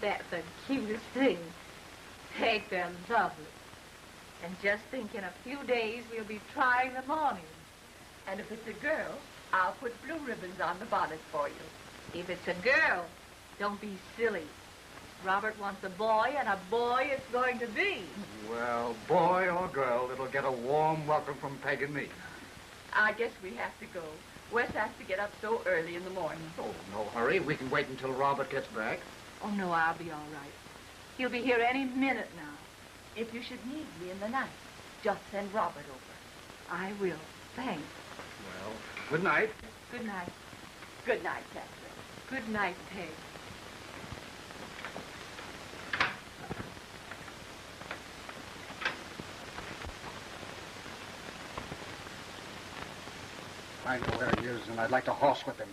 That's the cutest thing. Peg, they're lovely. And just think, in a few days, we'll be trying them on him. And if it's a girl, I'll put blue ribbons on the bonnet for you. If it's a girl, don't be silly. Robert wants a boy, and a boy it's going to be. Well, boy or girl, it'll get a warm welcome from Peg and me. I guess we have to go. Wes has to get up so early in the morning. Oh, no hurry. We can wait until Robert gets back. Oh, no, I'll be all right. He'll be here any minute now. If you should need me in the night, just send Robert over. I will. Thanks. Well, good night. Good night. Good night, Katherine. Good night, Peg. I know where he is, and I'd like to horsewhip him.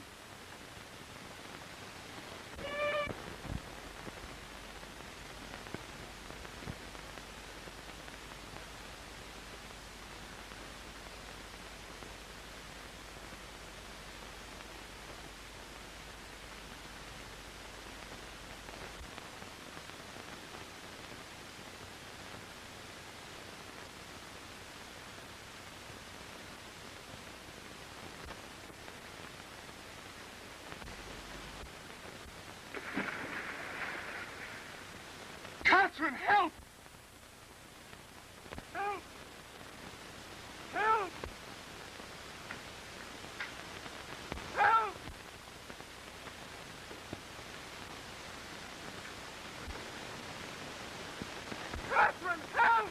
Katherine, help! Help! Help! Help! Katherine, help!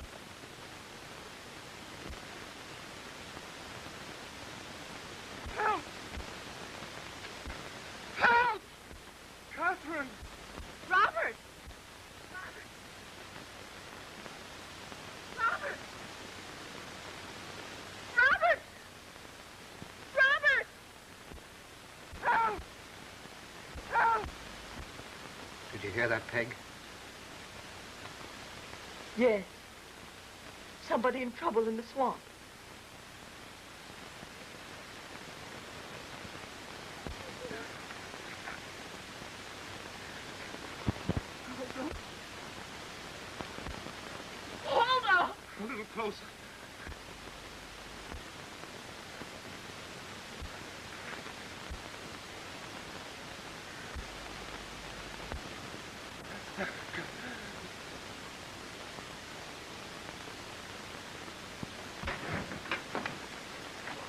Help! Help! Katherine! Robert! Did you hear that, Peg? Yes. Somebody in trouble in the swamp. Hold on! A little closer.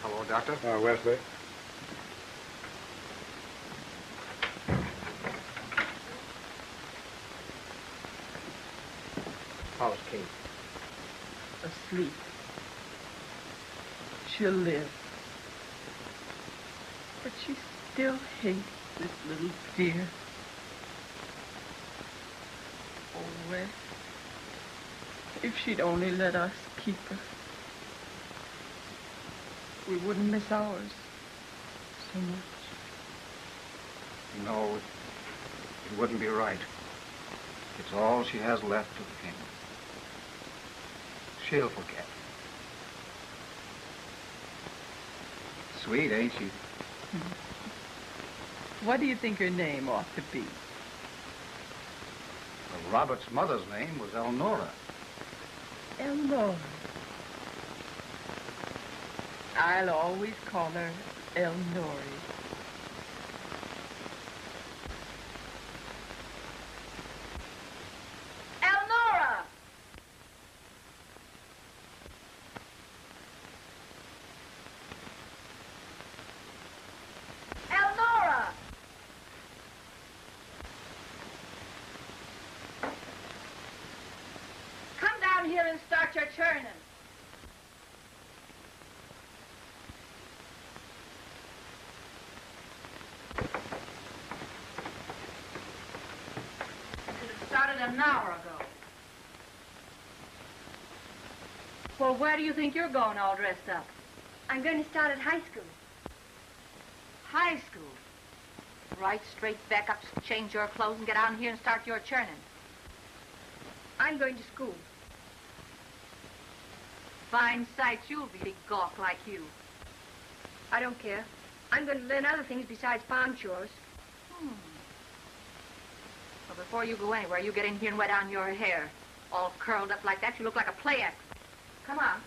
Hello, Doctor. Wesley. How's Kate? Asleep. She'll live. But she still hates this little dear. Oh, Wes. If she'd only let us keep her, we wouldn't miss ours so much. No, it wouldn't be right. It's all she has left of the king. She'll forget. Sweet, ain't she? What do you think her name ought to be? Well, Robert's mother's name was Elnora. Elnora. I'll always call her Elnora. Elnora! Elnora! Come down here and start your churning. Started an hour ago. Well, where do you think you're going all dressed up? I'm going to start at high school. High school? Right straight back up, change your clothes, and get out here and start your churning. I'm going to school. Fine sight you'll be, big gawk like you. I don't care. I'm going to learn other things besides farm chores. Well, before you go anywhere, you get in here and wet down your hair. All curled up like that, you look like a play actor. Come on.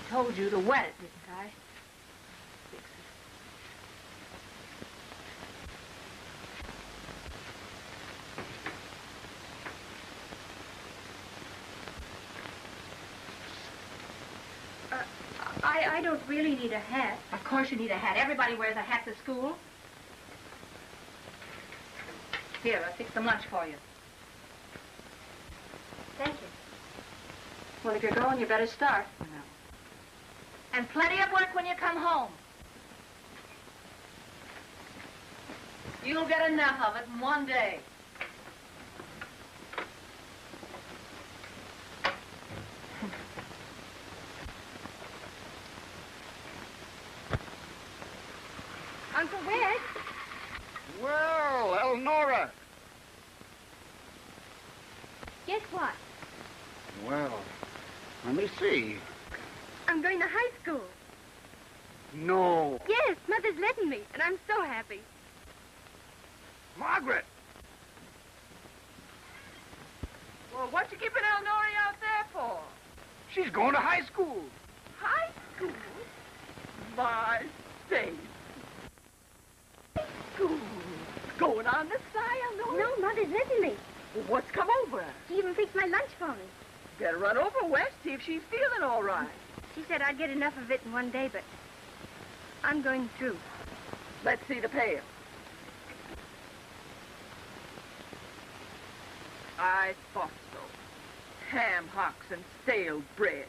Told you to wet it, didn't I? Fix it. I don't really need a hat. Of course you need a hat. Everybody wears a hat to school. Here, I fixed some lunch for you. Thank you. Well, if you're going, you better start. No. And plenty of work when you come home. You'll get enough of it in one day. Uncle Wes? Well, Elnora. Guess what? Well, let me see. I'm going to high school. No. Yes, Mother's letting me, and I'm so happy. Margaret! Well, what you keeping Elnora out there for? She's going to high school. High school? My faith. High school? Going on this side, Elnora? No, Mother's letting me. Well, what's come over? She even fixed my lunch for me. Better run over West, see if she's feeling all right. She said I'd get enough of it in one day, but I'm going through. Let's see the pail. I thought so. Ham hocks and stale bread.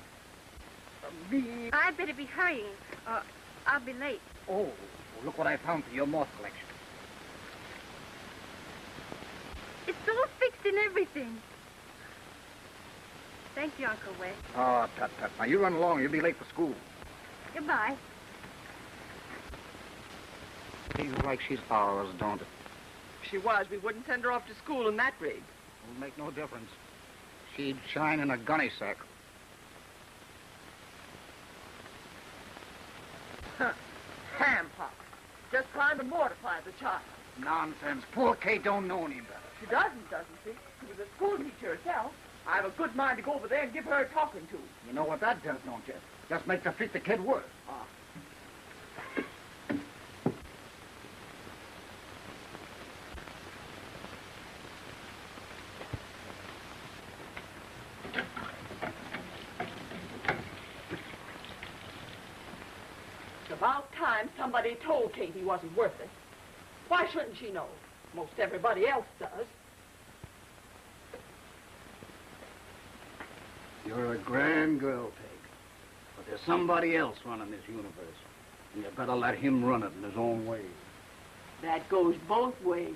I'd better be hurrying, or I'll be late. Oh, look what I found for your moth collection. It's all fixed and everything. Thank you, Uncle Wes. Oh, tut. Now, you run along. You'll be late for school. Goodbye. Feels like she's ours, don't it? If she was, we wouldn't send her off to school in that rig. Won't make no difference. She'd shine in a gunny sack. Huh. Ham hocks. Just trying to mortify the child. Nonsense. Poor Kate don't know any better. She doesn't she? She was a school teacher herself. I have a good mind to go over there and give her a talking to. You know what that does, don't you? Just makes her treat the kid worse. Ah. It's about time somebody told Kate he wasn't worth it. Why shouldn't she know? Most everybody else does. You're a grand girl, Peg. But there's somebody else running this universe. And you better let him run it in his own way. That goes both ways.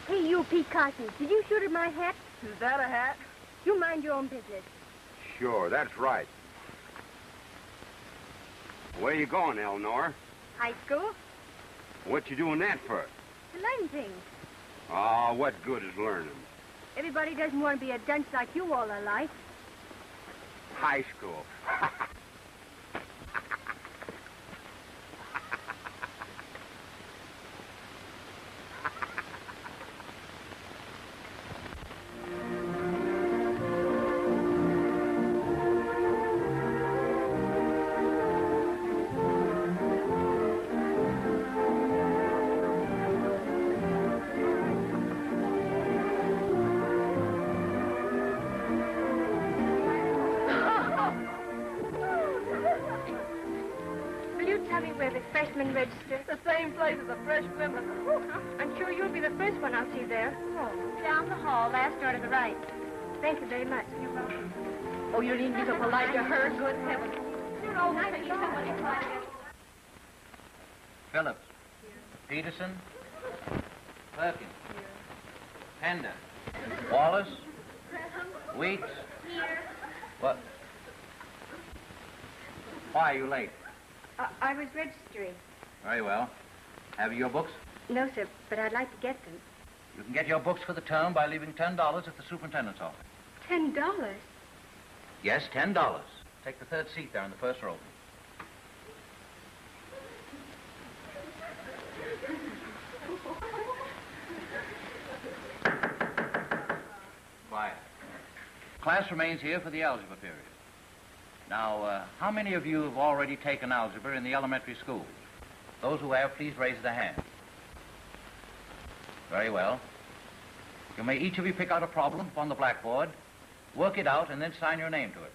Hey, you, Pete Carson, did you shoot at my hat? Is that a hat? You mind your own business. Sure, that's right. Where you going, Elnora? High school? What you doing that for? To learn things. Oh, what good is learning? Everybody doesn't want to be a dunce like you all their life. High school. Register. The same place as the fresh women. I'm sure you'll be the first one I'll see there. Oh, down the hall, last door to the right. Thank you very much. You're welcome. Oh, you needn't be so polite to her, good heavens. Phillip. Peterson. Perkins. Pender. Wallace. Weeks. What? Why are you late? I was registering. Very well. Have you your books? No, sir, but I'd like to get them. You can get your books for the term by leaving $10 at the superintendent's office. $10? Yes, $10. Take the third seat there in the first row. Quiet. Class remains here for the algebra period. Now, how many of you have already taken algebra in the elementary schools? Those who have, please raise their hand. Very well. You may each of you pick out a problem upon the blackboard, work it out, and then sign your name to it.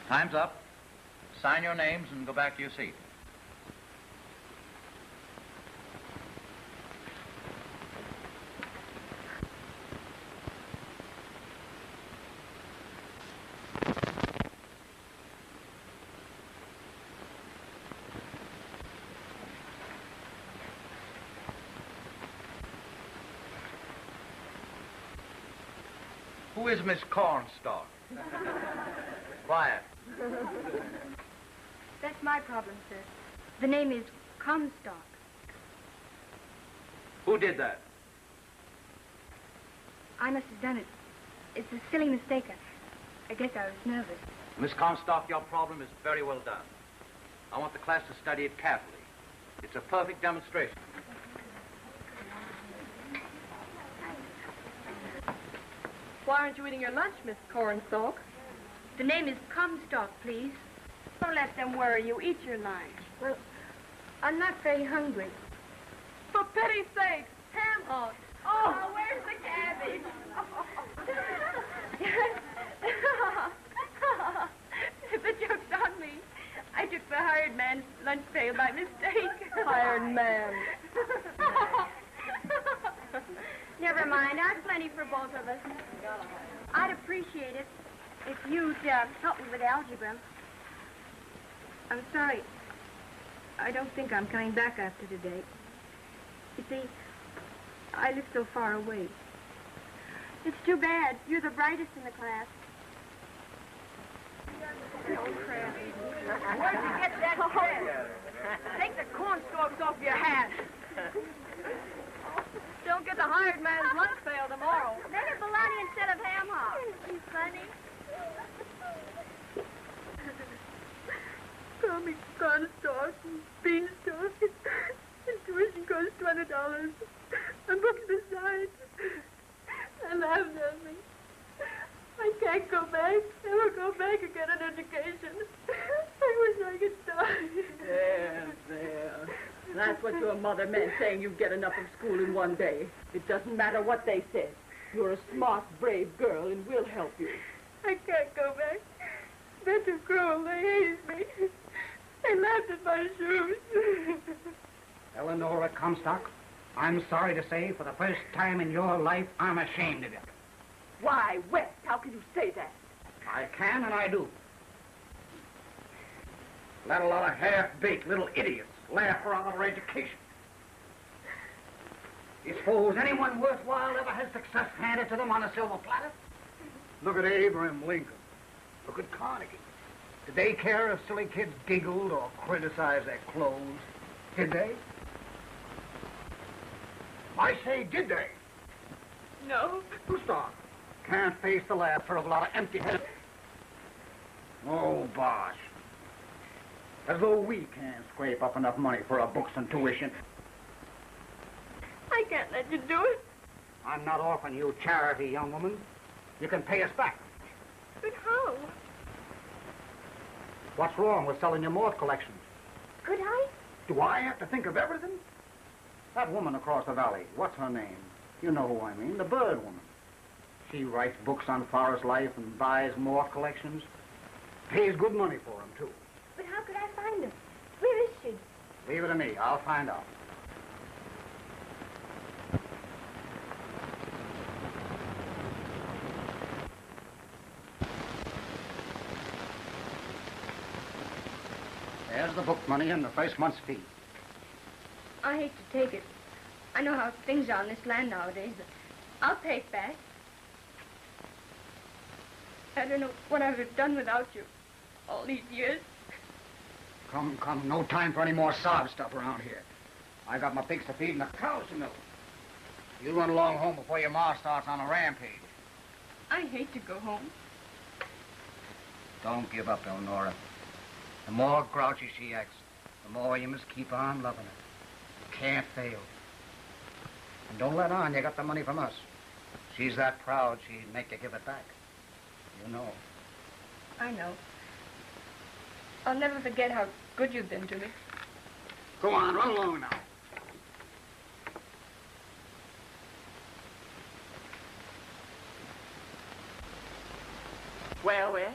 Time's up. Sign your names and go back to your seat. Who is Miss Comstock? Quiet. That's my problem, sir. The name is Comstock. Who did that? I must have done it. It's a silly mistake. I guess I was nervous. Miss Comstock, your problem is very well done. I want the class to study it carefully. It's a perfect demonstration. Why aren't you eating your lunch, Miss Cornstalk? The name is Comstock, please. Don't let them worry you. Eat your lunch. Well, I'm not very hungry. For pity's sake, ham hocks. Oh, where's the cabbage? The joke's on me. I took the hired man's lunch pail by mistake. Hired man. Never mind. I've plenty for both of us. I'd appreciate it if you'd help me with algebra. I'm sorry. I don't think I'm coming back after today. You see, I live so far away. It's too bad. You're the brightest in the class. Where'd you get that bread? Take the cornstalks off your hat. Don't get the hired man's lunch pail tomorrow. Make it bologna instead of ham hocks. You funny? Call me cornstalk and beanstalk. And tuition costs $20. And books besides. And laughed at me. I can't go back. Never go back and get an education. I wish I could die. There. That's what your mother meant, saying you'd get enough of school in one day. It doesn't matter what they said. You're a smart, brave girl, and we'll help you. I can't go back. They're too cruel. They hate me. They landed my shoes. Elnora Comstock, I'm sorry to say, for the first time in your life, I'm ashamed of you. Why, West, how can you say that? I can and I do. Let a lot of half-baked little idiots laugh her out of her education. You suppose anyone worthwhile ever has success handed to them on a silver platter? Look at Abraham Lincoln. Look at Carnegie. Did they care if silly kids giggled or criticized their clothes? Did they? I say, did they? No. Gustav can't face the laughter of a lot of empty-headed... Oh, bosh. As though we can't scrape up enough money for our books and tuition. I can't let you do it. I'm not offering you charity, young woman. You can pay us back. But how? What's wrong with selling your moth collections? Could I? Do I have to think of everything? That woman across the valley, what's her name? You know who I mean, the bird woman. She writes books on forest life and buys moth collections. Pays good money for them, too. But how could I find her? Where is she? Leave it to me. I'll find out. There's the book money and the first month's fee. I hate to take it. I know how things are on this land nowadays, but I'll pay it back. I don't know what I would have done without you all these years. Come. No time for any more sob stuff around here. I got my pigs to feed and the cows to milk. You run along home before your ma starts on a rampage. I hate to go home. Don't give up, Elnora. The more grouchy she acts, the more you must keep on loving her. Can't fail. And don't let on you got the money from us. She's that proud she'd make you give it back. You know. I know. I'll never forget how good you've been to me. Go on, run along now. Well, Ed?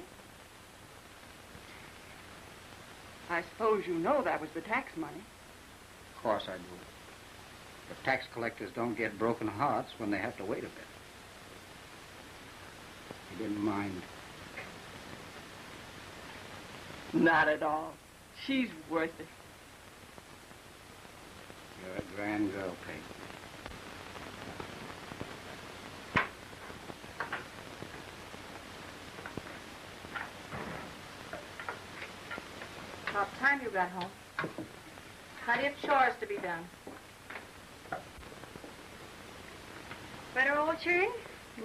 I suppose you know that was the tax money. Of course I do. But tax collectors don't get broken hearts when they have to wait a bit. He didn't mind. Not at all. She's worth it. You're a grand girl, Peg. About time you got home. Plenty of chores to be done. Better all churn?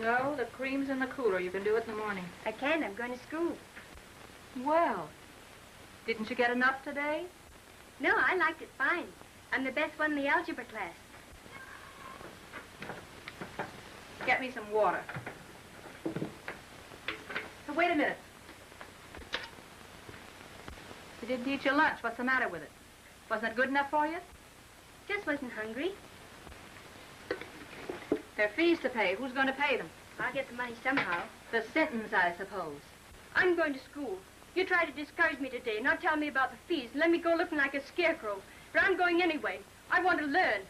No, the cream's in the cooler. You can do it in the morning. I can't. I'm going to school. Well, didn't you get enough today? No, I liked it fine. I'm the best one in the algebra class. Get me some water. So wait a minute. You didn't eat your lunch. What's the matter with it? Wasn't it good enough for you? Just wasn't hungry. There are fees to pay. Who's going to pay them? I'll get the money somehow. The Sintons, I suppose. I'm going to school. You tried to discourage me today, not tell me about the fees, and let me go looking like a scarecrow. But I'm going anyway. I want to learn.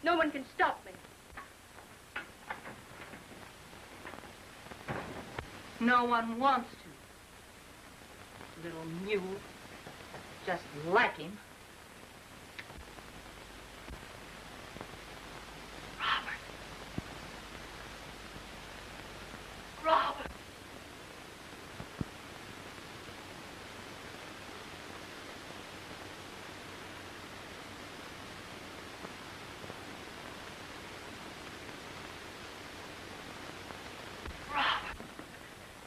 No one can stop me. No one wants to. Little mule. Just like him. Robert!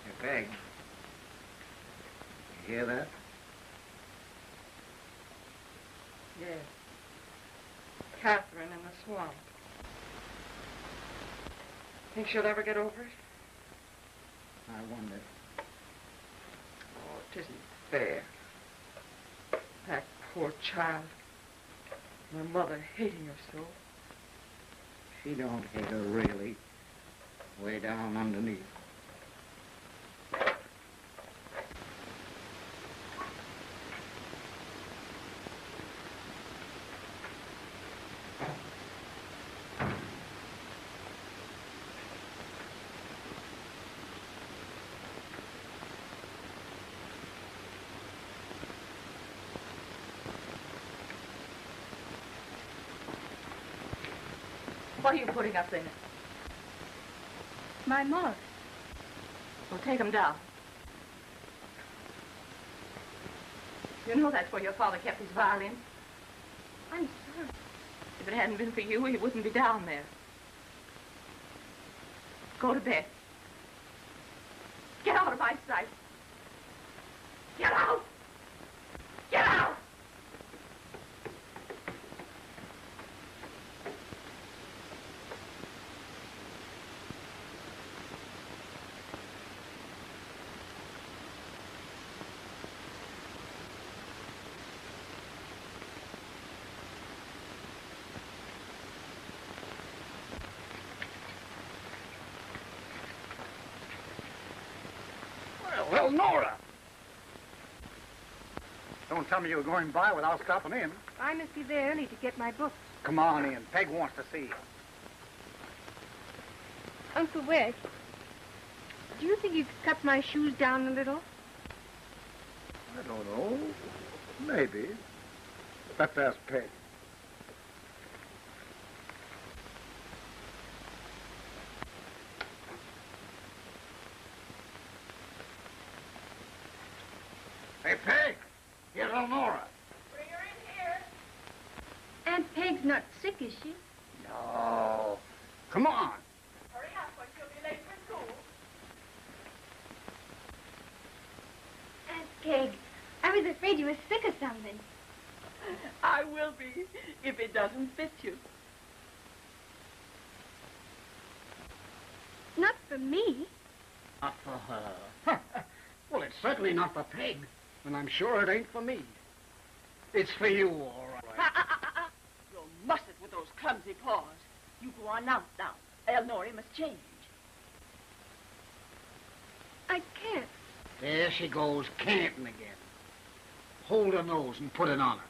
Hey, Peg. You hear that? Yes. Katherine in the swamp. Think she'll ever get over it? I wonder. Oh, it isn't fair. That poor child. Her mother hating her so. She don't hate her really. Way down underneath. What are you putting up there? My moss. Well, take them down. You know that's where your father kept his violin. I'm sorry. If it hadn't been for you, he wouldn't be down there. Go to bed. Get out of my sight. Get out! Get out! Well, Elnora! Don't tell me you were going by without stopping in. I must be there early to get my books. Come on in. Peg wants to see you. Uncle Wes, do you think you could cut my shoes down a little? I don't know. Maybe. Let's ask Peg. Hey, Peg! Here's Elnora. Bring her in here. Aunt Peg's not sick, is she? No. Come on. Hurry up or she'll be late for school. Aunt Peg, I was afraid you were sick or something. I will be, if it doesn't fit you. Not for me. Not for her. Well, it's certainly not for Peg. And I'm sure it ain't for me. It's for you, all right. You mustn't with those clumsy paws. You go on now. Elnora must change. I can't. There she goes, canting again. Hold her nose and put it on her.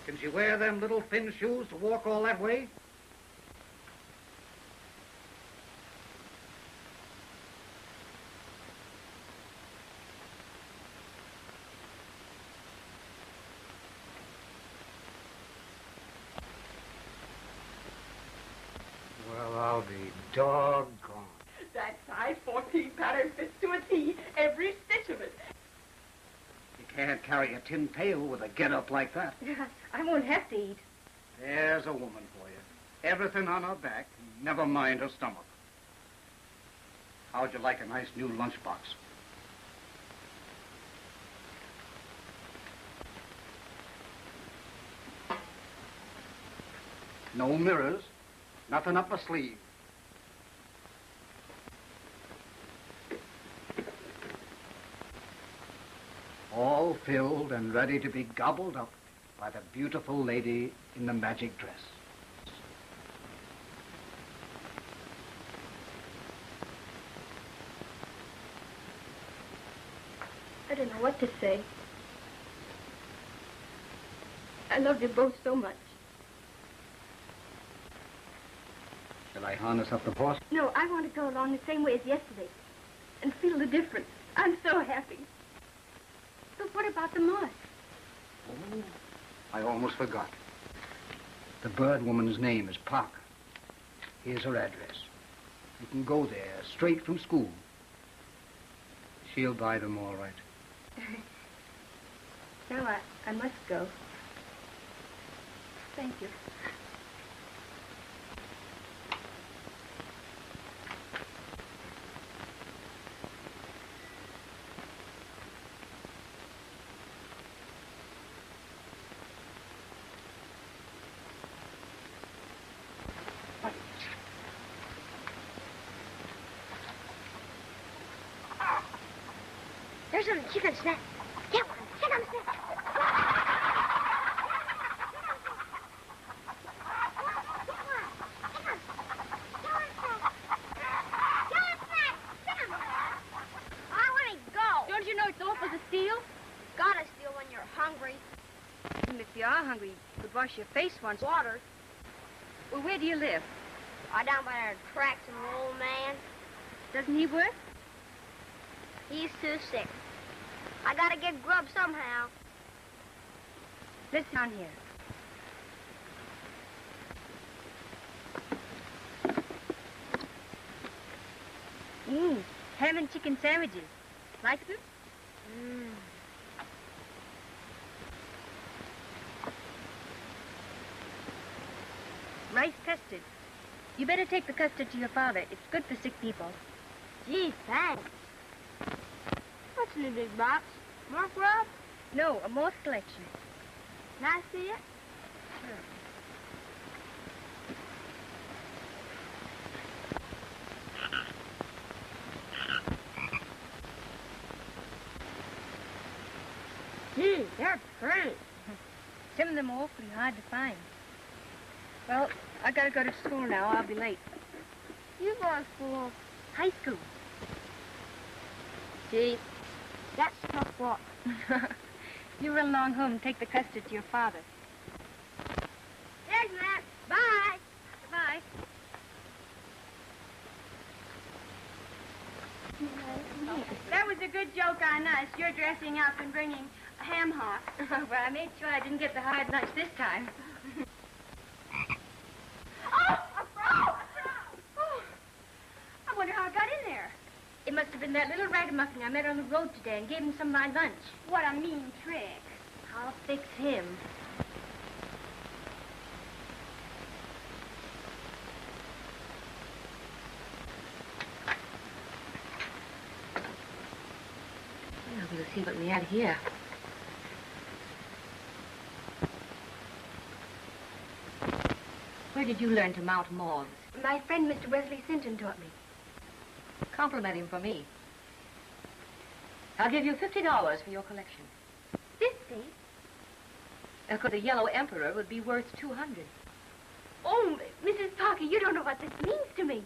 Can she wear them little thin shoes to walk all that way? Well, I'll be doggone. That size 14 pattern fits to a T, every stitch of it. You can't carry a tin pail with a get-up like that. I won't have to eat. There's a woman for you. Everything on her back, never mind her stomach. How'd you like a nice new lunchbox? No mirrors, nothing up her sleeve. All filled and ready to be gobbled up by the beautiful lady in the magic dress. I don't know what to say. I love you both so much. Shall I harness up the horse? No, I want to go along the same way as yesterday and feel the difference. I'm so happy. But what about the moss? Oh, I almost forgot. The bird woman's name is Parker. Here's her address. You can go there straight from school. She'll buy them all right. Now I must go. Thank you. There's some chicken snack. Get one. Chicken snack. I want to go. Don't you know it's awful to steal? Gotta steal when you're hungry. And if you are hungry, you could wash your face once. Water. Well, where do you live? Right down by our tracks and old man. Doesn't he work? He's too sick. I gotta get grub somehow. Let's down here. Ham and chicken sandwiches. Like them? Rice custard. You better take the custard to your father. It's good for sick people. Gee, thanks. What's in the big box? More grub? No, a moth collection. Can I see it? Sure. Gee, they're pretty. Some of them are awfully hard to find. Well, I gotta go to school now. I'll be late. You go to school. High school. Gee, that's tough work. You run along home and take the custard to your father. There's Matt. Bye. Bye. That was a good joke on us. You're dressing up and bringing a ham hock. Well, I made sure I didn't get the hard lunch this time. Oh, a frog! Oh, I wonder how I got in there. It must have been that little ragamuffin I met on the road today and gave him some of my lunch. What a mean trick. I'll fix him. Well, we'll see what we have here. Where did you learn to mount moths? My friend, Mr. Wesley Sinton, taught me. Compliment him for me. I'll give you $50 for your collection. 50? Because the Yellow Emperor would be worth 200. Oh, Mrs. Parker, you don't know what this means to me.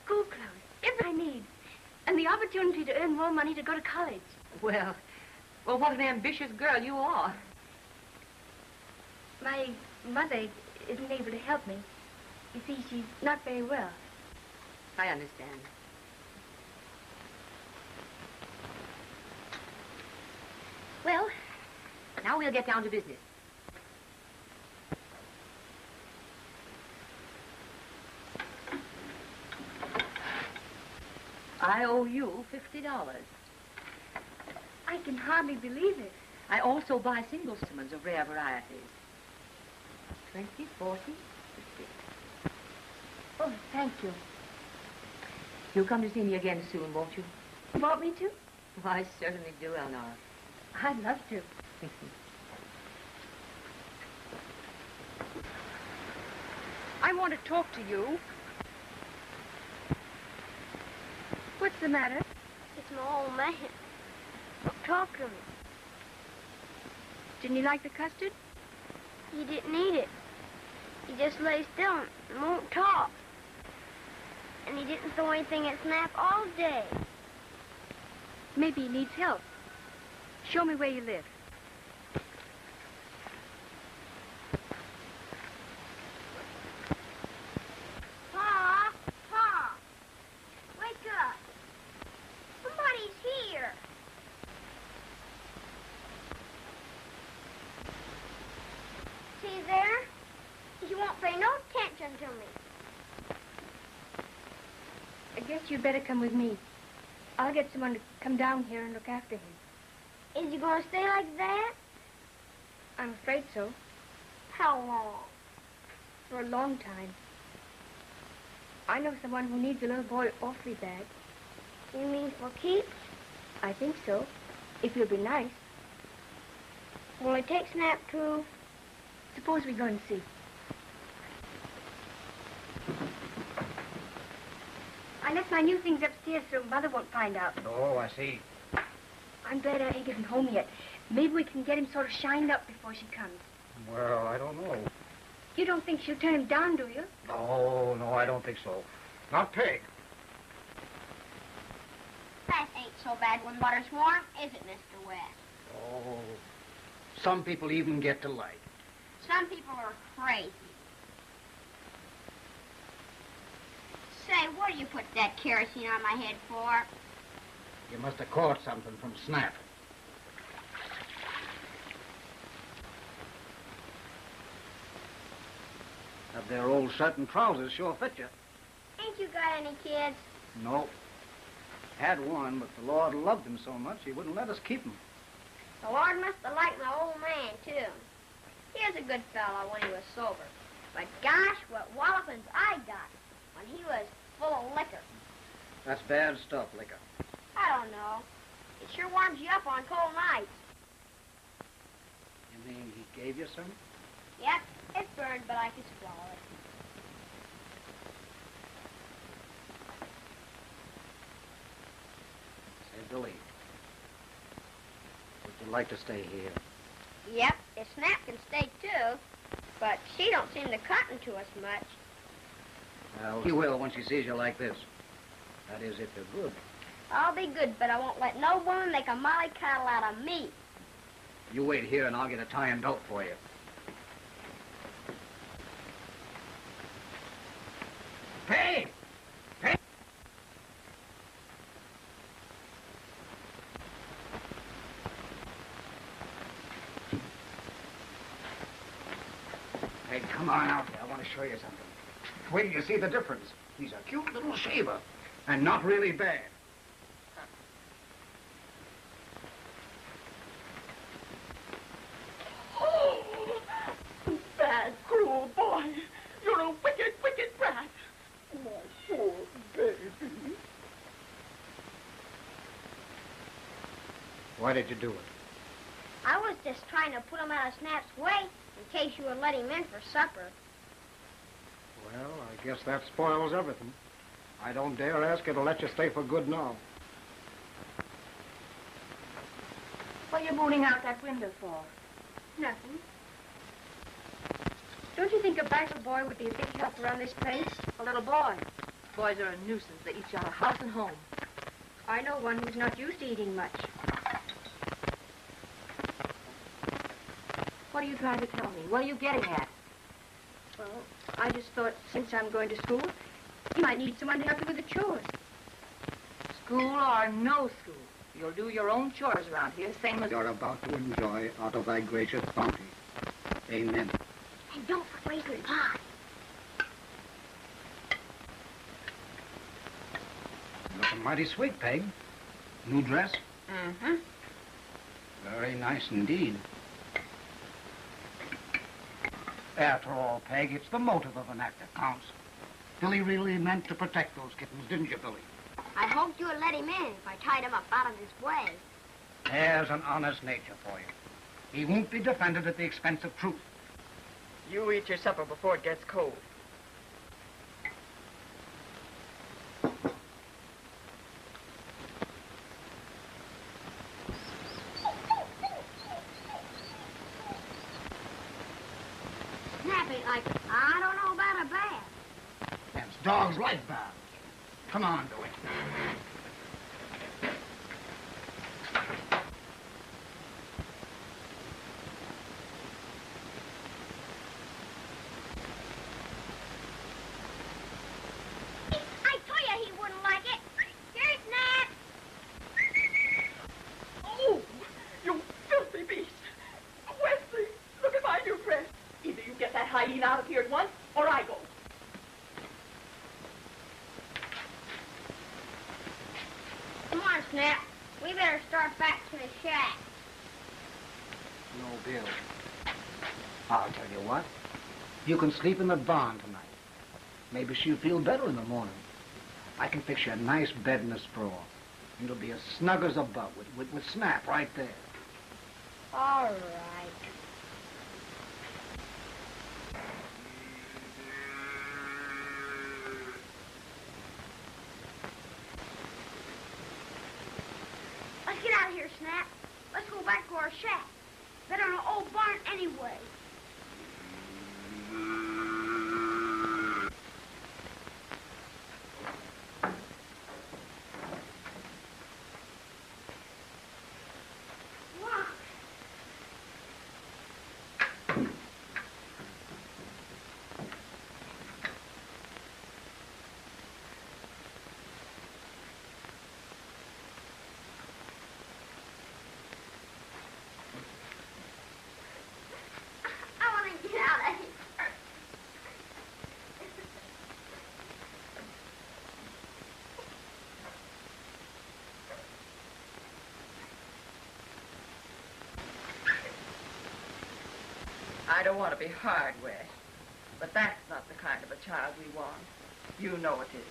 School clothes, everything I need. And the opportunity to earn more money to go to college. Well, what an ambitious girl you are. My mother isn't able to help me. You see, she's not very well. I understand. Well, now we'll get down to business. I owe you $50. I can hardly believe it. I also buy single specimens of rare varieties. 20, 40, 50. Oh, thank you. You'll come to see me again soon, won't you? You want me to? Well, I certainly do, Elnora. I'd love to. I want to talk to you. What's the matter? It's my old man. Talk to me. Didn't you like the custard? He didn't eat it. He just lay still and won't talk. And he didn't throw anything at Snap all day. Maybe he needs help. Show me where you live. Pa! Pa! Wake up. Somebody's here. See there? You won't pay no attention to me. I guess you'd better come with me. I'll get someone to come down here and look after him. Is he going to stay like that? I'm afraid so. How long? For a long time. I know someone who needs a little boy awfully bad. You mean for keeps? I think so. If you'll be nice. Will it take Snap to? Suppose we go and see. I left my new things upstairs so Mother won't find out. Oh, I see. I'm glad I ain't getting home yet. Maybe we can get him sort of shined up before she comes. Well, I don't know. You don't think she'll turn him down, do you? No, I don't think so. Not Peg. That ain't so bad when butter's warm, is it, Mr. West? Oh, some people even get to like. Some people are crazy. Say, what do you put that kerosene on my head for? You must have caught something from Snap. That their old shirt and trousers sure fit you. Ain't you got any kids? No. Had one, but the Lord loved him so much he wouldn't let us keep him. The Lord must have liked my old man, too. He was a good fellow when he was sober. But gosh, what wallopings I got when he was full of liquor. That's bad stuff, liquor. I don't know. It sure warms you up on cold nights. You mean he gave you some? Yep, it burned, but I could swallow it. Say, Billy, would you like to stay here? Yep, if Snap can stay, too. But she don't seem to cotton to us much. Well, she will when she sees you like this. That is, if you're good. I'll be good, but I won't let no woman make a molly coddle out of me. You wait here and I'll get a tie and belt for you. Hey! Hey! Hey, come on out there. I want to show you something. Wait till you see the difference. He's a cute little shaver, and not really bad. Oh, bad, cruel boy. You're a wicked, wicked brat. My poor baby. Why did you do it? I was just trying to put him out of Snap's way in case you would let him in for supper. Well, I guess that spoils everything. I don't dare ask her to let you stay for good now. What are you mooning out that window for? Nothing. Don't you think a biker boy would be a big help around this place? A little boy. Boys are a nuisance. They eat you out of house and home. I know one who's not used to eating much. What are you trying to tell me? What are you getting at? Well, I just thought since I'm going to school, you might need someone to help you with the chores. School or no school, you'll do your own chores around here, same as... You're about to enjoy out of thy gracious bounty. Amen. And don't forget your pie. Looking mighty sweet, Peg. New dress? Mm-hmm. Very nice indeed. After all, Peg, it's the motive of an act that counts. Billy really meant to protect those kittens, didn't you, Billy? I hoped you would let him in if I tied him up out of his way. There's an honest nature for you. He won't be defended at the expense of truth. You eat your supper before it gets cold. Snap ain't like, I don't know about a bath. Hence, dogs like baths. Come on, Billy. I told you he wouldn't like it. Here's Snap. Oh, you filthy beast. Wesley, look at my new dress. Either you get that hyena out of here at once, or I go. Come on, Snap. We better start back to the shack. No, Bill. I'll tell you what. You can sleep in the barn tonight. Maybe she'll feel better in the morning. I can fix you a nice bed and a straw. It'll be as snug as a butt with Snap right there. All right. Let's get out of here, Snap. Let's go back to our shack. Better than an old barn anyway. Wow. don't want to be hard, Wes, but that's not the kind of a child we want. You know it is.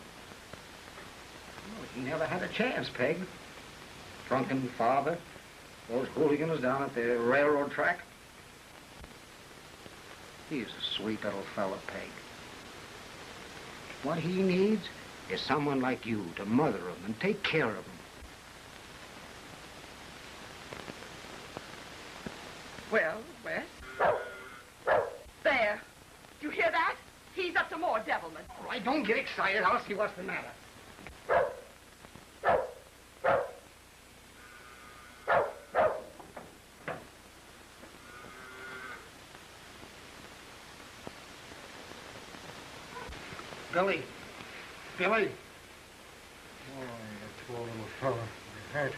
Oh, he never had a chance, Peg. Drunken father, those hooligans down at the railroad track. He's a sweet little fella, Peg. What he needs is someone like you to mother him and take care of him. Well, Wes. There. You hear that? He's up to more devilment. All right, don't get excited. I'll see what's the matter. Billy. Billy. Oh, you poor little fella. You're hurt.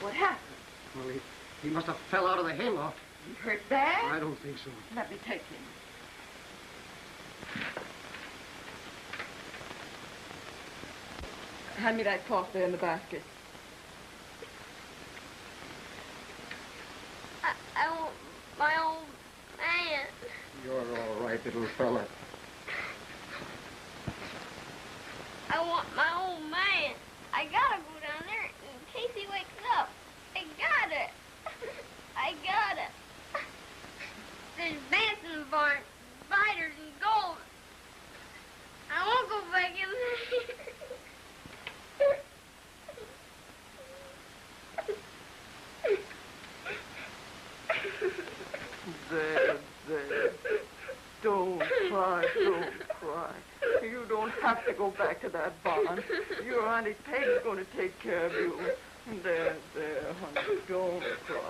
What happened? Well, he must have fell out of the hayloft. You hurt bad? I don't think so. Let me take him. Hand me that cloth there in the basket. I want my old man. You're all right, little fella. I want my old man. I gotta go down there in case he wakes up. I gotta. I gotta. There's bants in the barn, spiders and gold. I won't go back in there. There. Don't cry, don't cry. You don't have to go back to that barn. Your Auntie Peg's going to take care of you. There, honey, don't cry.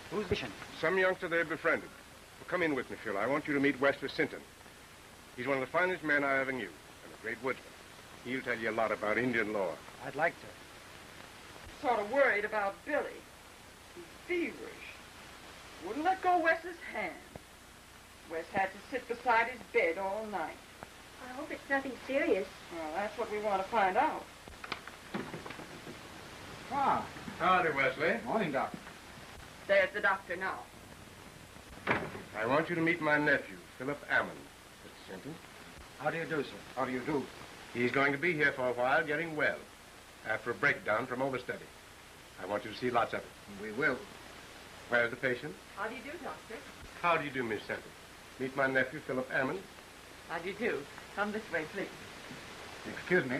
Who's the patient? Some youngster they befriended. Well, come in with me, Phil. I want you to meet Wesley Sinton. He's one of the finest men I ever knew, and a great woodsman. He'll tell you a lot about Indian law. I'd like to. Sort of worried about Billy. He's feverish. Wouldn't let go Wes's hand. Wes had to sit beside his bed all night. I hope it's nothing serious. Well, that's what we want to find out. Ah, Howdy, Wesley. morning, Doc. There's the doctor now. I want you to meet my nephew, Phillip Ammon, Mr. Sinton. How do you do, sir? How do you do? He's going to be here for a while, getting well, after a breakdown from overstudy. I want you to see lots of it. We will. Where's the patient? How do you do, doctor? How do you do, Miss Sinton? Meet my nephew, Phillip Ammon. How do you do? Come this way, please. Excuse me.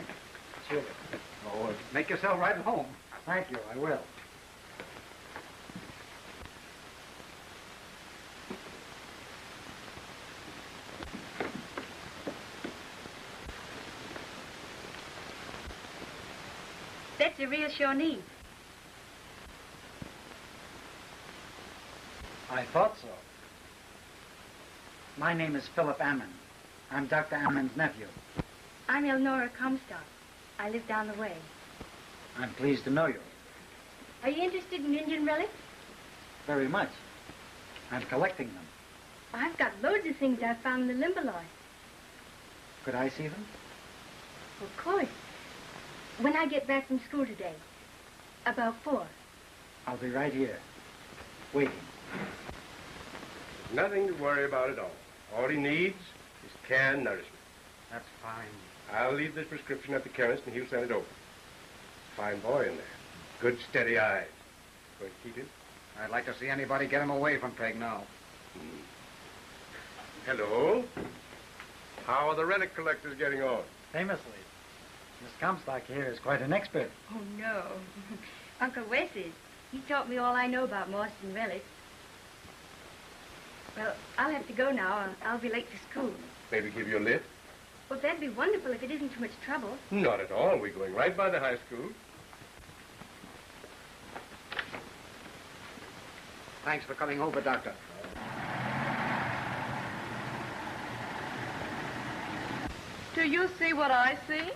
Sure. Oh, make yourself right at home. Thank you, I will. That's a real sure need. I thought so. My name is Phillip Ammon. I'm Dr. Ammon's nephew. I'm Elnora Comstock. I live down the way. I'm pleased to know you. Are you interested in Indian relics? Very much. I'm collecting them. I've got loads of things I found in the Limberlost. Could I see them? Of course. When I get back from school today. About 4. I'll be right here, waiting. Nothing to worry about at all. All he needs is care and nourishment. That's fine. I'll leave the prescription at the chemist and he'll send it over. Fine boy in there. Good, steady eyes. Going to keep him? I'd like to see anybody get him away from Peg now. Hello. How are the relic collectors getting on? Famously. Miss Comstock here is quite an expert. Oh, no. Uncle Wes is. He taught me all I know about Marston relics. Well, I'll have to go now. I'll be late to school. Maybe give you a lift? Well, that'd be wonderful if it isn't too much trouble. Not at all. We're going right by the high school. Thanks for coming over, Doctor. Do you see what I see?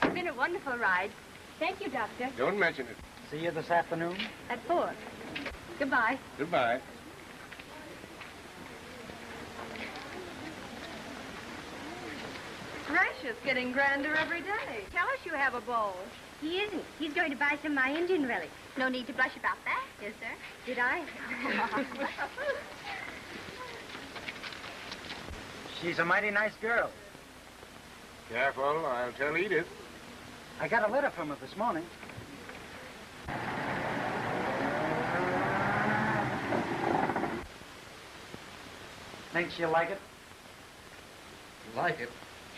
It's been a wonderful ride. Thank you, Doctor. Don't mention it. See you this afternoon? At 4. Goodbye. Goodbye. Precious, getting grander every day. Tell us you have a beau. He isn't. He's going to buy some of my Indian relics. No need to blush about that, is there? Did I? She's a mighty nice girl. Careful, I'll tell Edith. I got a letter from her this morning. Think she'll like it? Like it?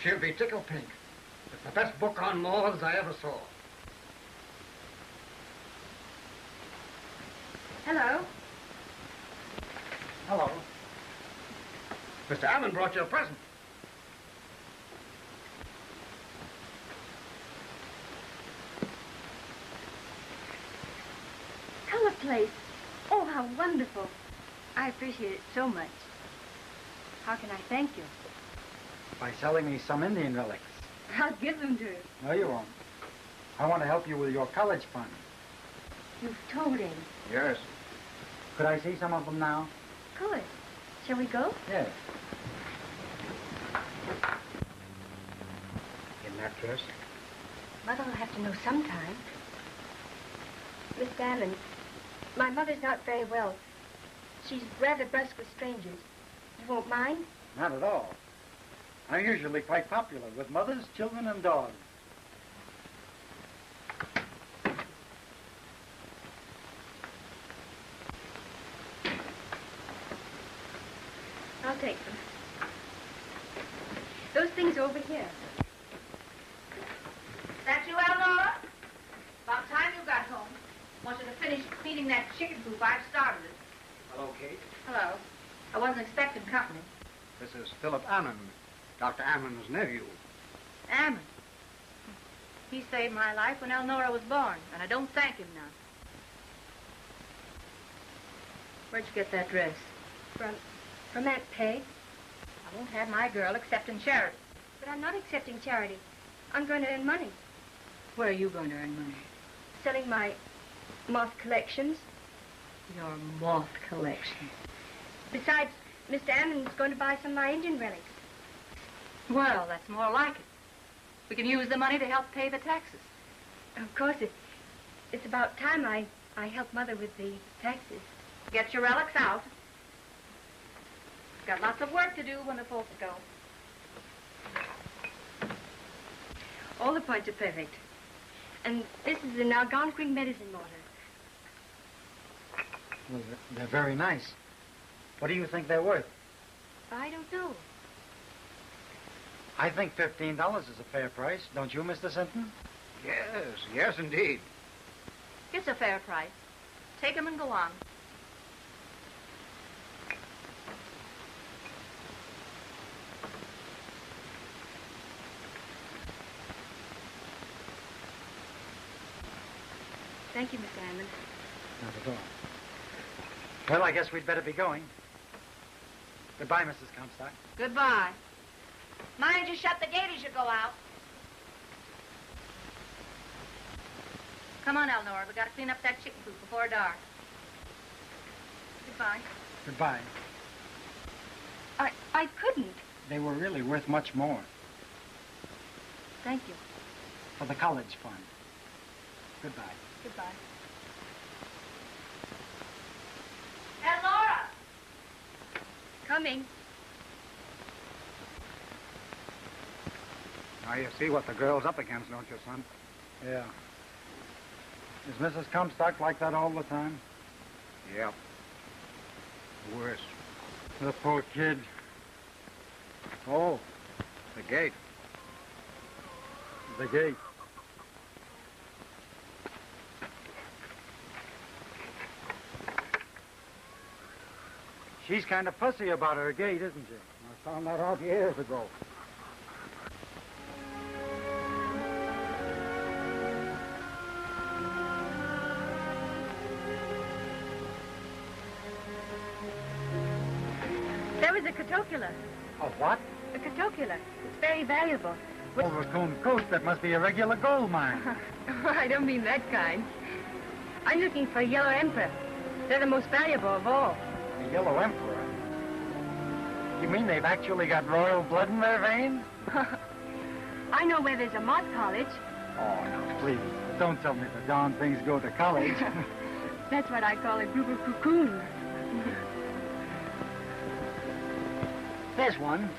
She'll be tickle pink. It's the best book on moths I ever saw. Hello. Hello. Mr. Ammon brought you a present. Color place. Oh, how wonderful. I appreciate it so much. How can I thank you? By selling me some Indian relics. I'll give them to you. No, you won't. I want to help you with your college fund. You've told him. Yes. Could I see some of them now? Good. Shall we go? Yes. In that dress? Mother will have to know sometime. Miss Ammon, my mother's not very well. She's rather brusque with strangers. You won't mind? Not at all. I'm usually quite popular with mothers, children, and dogs. I'll take them. Those things are over here. That you, Elnora? About time you got home. Wanted to finish feeding that chicken coop. I've started it. Hello, Kate. Hello. I wasn't expecting company. This is Phillip Ammon, Dr. Ammon's nephew. Ammon. He saved my life when Elnora was born, and I don't thank him none. Where'd you get that dress? From Aunt Peg. I won't have my girl accepting charity. But I'm not accepting charity. I'm going to earn money. Where are you going to earn money? Selling my moth collections. Your moth collection. Besides, Mr. Ammon's going to buy some of my Indian relics. Well, that's more like it. We can use the money to help pay the taxes. Of course, it's about time I help Mother with the taxes. Get your relics out. Got lots of work to do when the folks go. All the points are perfect. And this is an Algonquin medicine water. Well, they're very nice. What do you think they're worth? I don't know. I think $15 is a fair price. Don't you, Mr. Sinton? Yes, indeed. It's a fair price. Take 'em and go on. Thank you, Mr. Ammon. Not at all. Well, I guess we'd better be going. Goodbye, Mrs. Comstock. Goodbye. Mind you shut the gate as you go out. Come on, Elnora. We got to clean up that chicken coop before dark. Goodbye. Goodbye. I couldn't. They were really worth much more. Thank you. For the college fund. Goodbye. Goodbye. Elnora! Coming. Now you see what the girl's up against, don't you, son? Yeah. Is Mrs. Comstock like that all the time? Yep. Worse. The poor kid. Oh, the gate. The gate. She's kind of fussy about her gait, isn't she? I found that out years ago. There was a catocula. A what? A catocula. It's very valuable. Overcomb coast, that must be a regular gold mine. I don't mean that kind. I'm looking for a yellow emperor. They're the most valuable of all. A yellow emperor? You mean they've actually got royal blood in their veins? I know where there's a moth college. Oh, no, please. Don't tell me the darn things go to college. That's what I call a group of cocoons. There's one.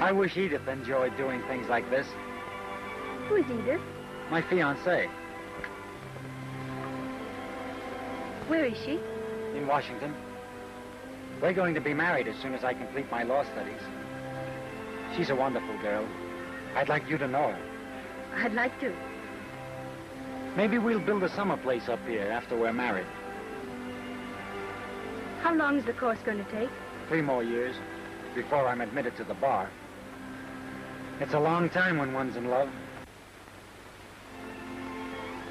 I wish Edith enjoyed doing things like this. Who's Edith? My fiancée. Where is she? In Washington. We're going to be married as soon as I complete my law studies. She's a wonderful girl. I'd like you to know her. I'd like to. Maybe we'll build a summer place up here after we're married. How long is the course going to take? 3 more years before I'm admitted to the bar. It's a long time when one's in love.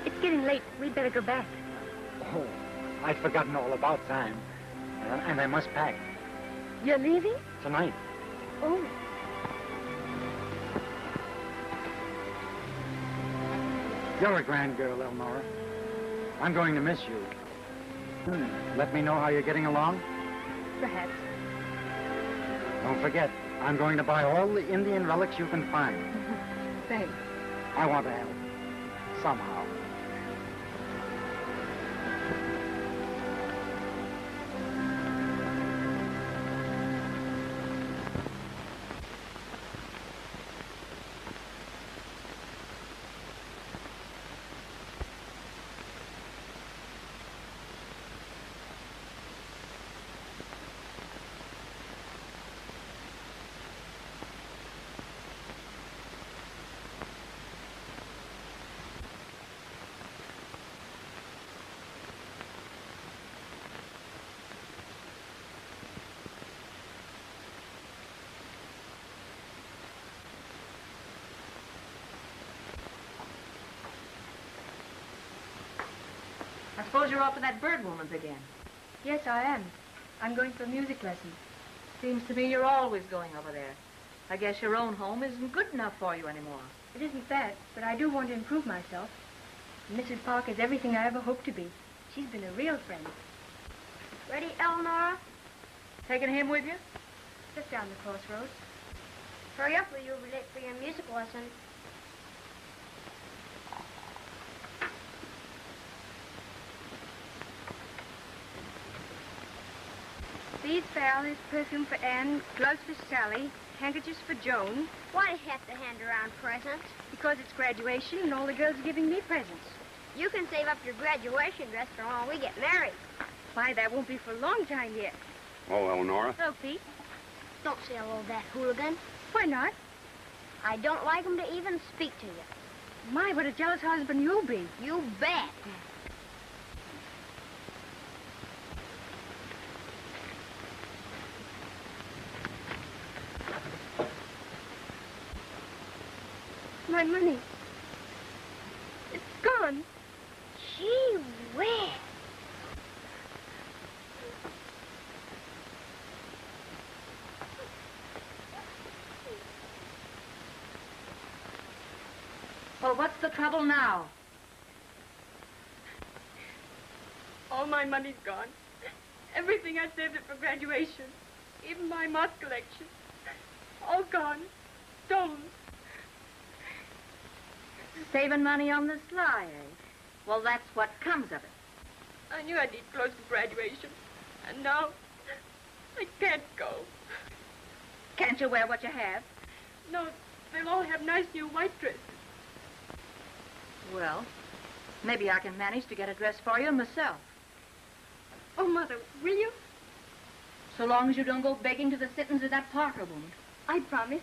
It's getting late. We'd better go back. Oh, I'd forgotten all about time. And I must pack. You're leaving? Tonight. Oh. You're a grand girl, Elnora. I'm going to miss you. Let me know how you're getting along. Perhaps. Don't forget, I'm going to buy all the Indian relics you can find. Thanks. I want to help. Somehow. I suppose you're off to that bird woman's again. Yes, I am. I'm going for a music lesson. Seems to me you're always going over there. I guess your own home isn't good enough for you anymore. It isn't that, but I do want to improve myself. Mrs. Parker's everything I ever hoped to be. She's been a real friend. Ready, Elnora? Taking him with you? Just down the crossroads. Hurry up or you'll be late for your music lesson. These flowers, perfume for Anne, gloves for Sally, handkerchiefs for Joan. Why do you have to hand around presents? Because it's graduation and all the girls are giving me presents. You can save up your graduation dress for when we get married. Why, that won't be for a long time yet. Oh, Elnora. Hello, Pete. Don't say hello to that hooligan. Why not? I don't like him to even speak to you. My, what a jealous husband you'll be. You bet. My money. It's gone. Gee whiz. Well, what's the trouble now? All my money's gone. Everything I saved it for graduation. Even my moth collection. All gone. Stolen. Saving money on the sly, eh? Well, that's what comes of it. I knew I'd need clothes for graduation. And now, I can't go. Can't you wear what you have? No, they'll all have nice new white dresses. Well, maybe I can manage to get a dress for you myself. Oh, Mother, will you? So long as you don't go begging to the Sintons or that Parker woman. I promise.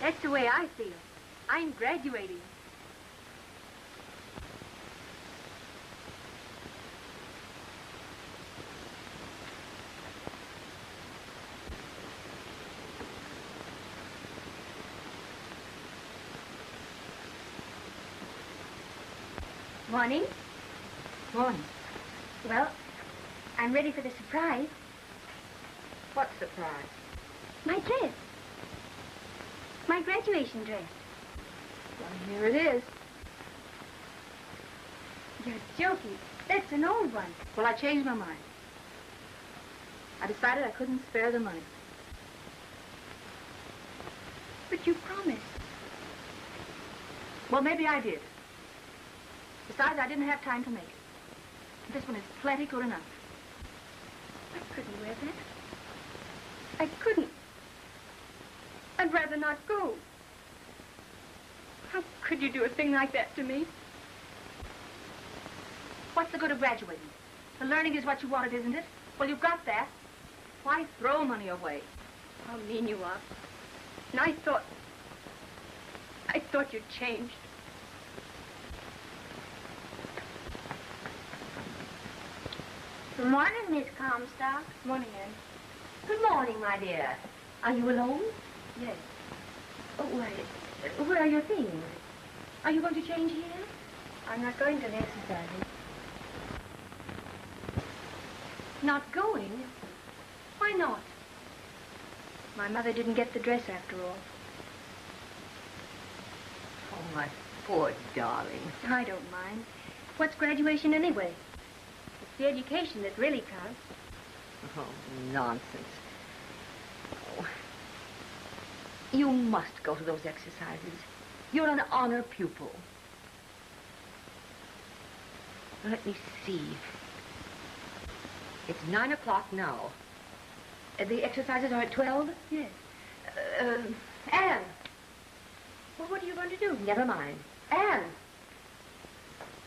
That's the way I feel. I'm graduating. Morning. Morning. Well, I'm ready for the surprise. What surprise? My dress. My graduation dress. Well, here it is. You're joking. That's an old one. Well, I changed my mind. I decided I couldn't spare the money. But you promised. Well, maybe I did. Besides, I didn't have time to make it. This one is plenty good enough. I couldn't wear that. I couldn't. I'd rather not go. How could you do a thing like that to me? What's the good of graduating? The learning is what you wanted, isn't it? Well, you've got that. Why throw money away? How mean you are. And I thought you'd changed. Good morning, Miss Comstock. Morning, Anne. Good morning, my dear. Are you alone? Yes. Oh, why, where are your things? Are you going to change here? I'm not going to the exercises. Not going? Why not? My mother didn't get the dress after all. Oh, my poor darling. I don't mind. What's graduation anyway? It's the education that really counts. Oh, nonsense. Oh. You must go to those exercises. You're an honor pupil. Let me see. It's 9 o'clock now. The exercises are at 12? Yes. Anne! Well, what are you going to do? Never mind. Anne!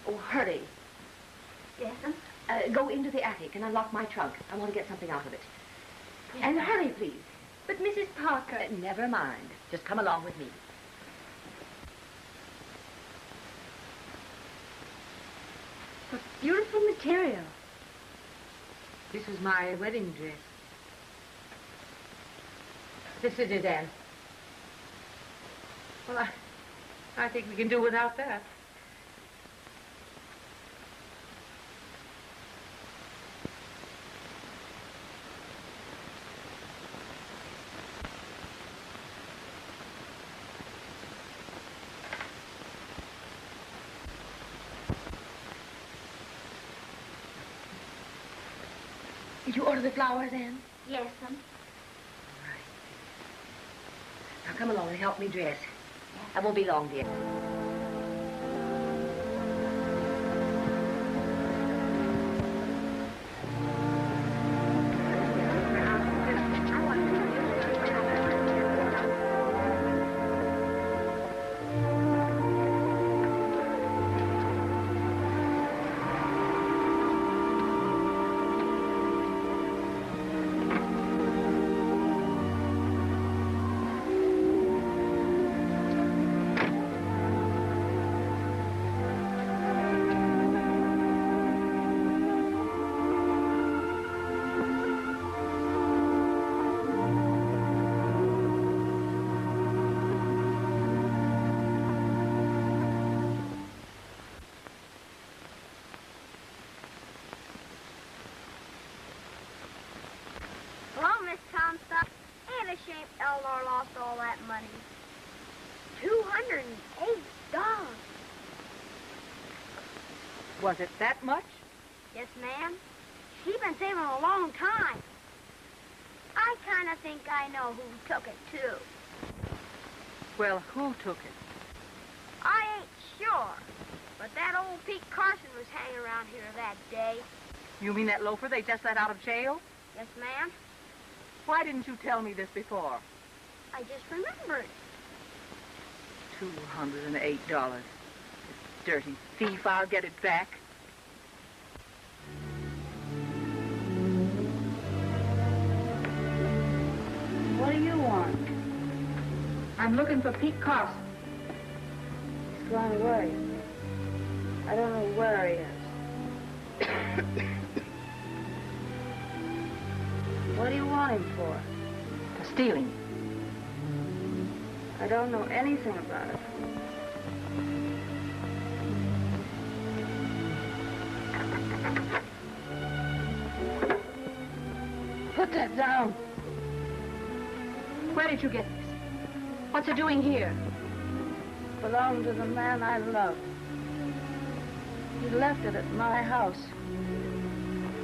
Oh, hurry. Yes, ma'am? Go into the attic and unlock my trunk. I want to get something out of it. Yes, And ma'am. hurry, please. But Mrs. Parker... Never mind. Just come along with me. What beautiful material. This is my wedding dress. This is it, Anne. Well, I think we can do without that. Did you order the flowers, Anne? Yes, ma'am. All right. Now come along and help me dress. I won't be long, dear. Well, Miss Comstock, ain't a shame Elnora lost all that money. $208. Was it that much? Yes, ma'am. She's been saving a long time. I kind of think I know who took it, too. Well, who took it? I ain't sure. But that old Pete Carson was hanging around here that day. You mean that loafer they just let out of jail? Yes, ma'am. Why didn't you tell me this before? I just remembered. $208. This dirty thief, I'll get it back. What do you want? I'm looking for Pete Carson. He's gone away. I don't know where he is. What do you want him for? For stealing. I don't know anything about it. Put that down. Where did you get this? What's it doing here? Belonged to the man I loved. He left it at my house.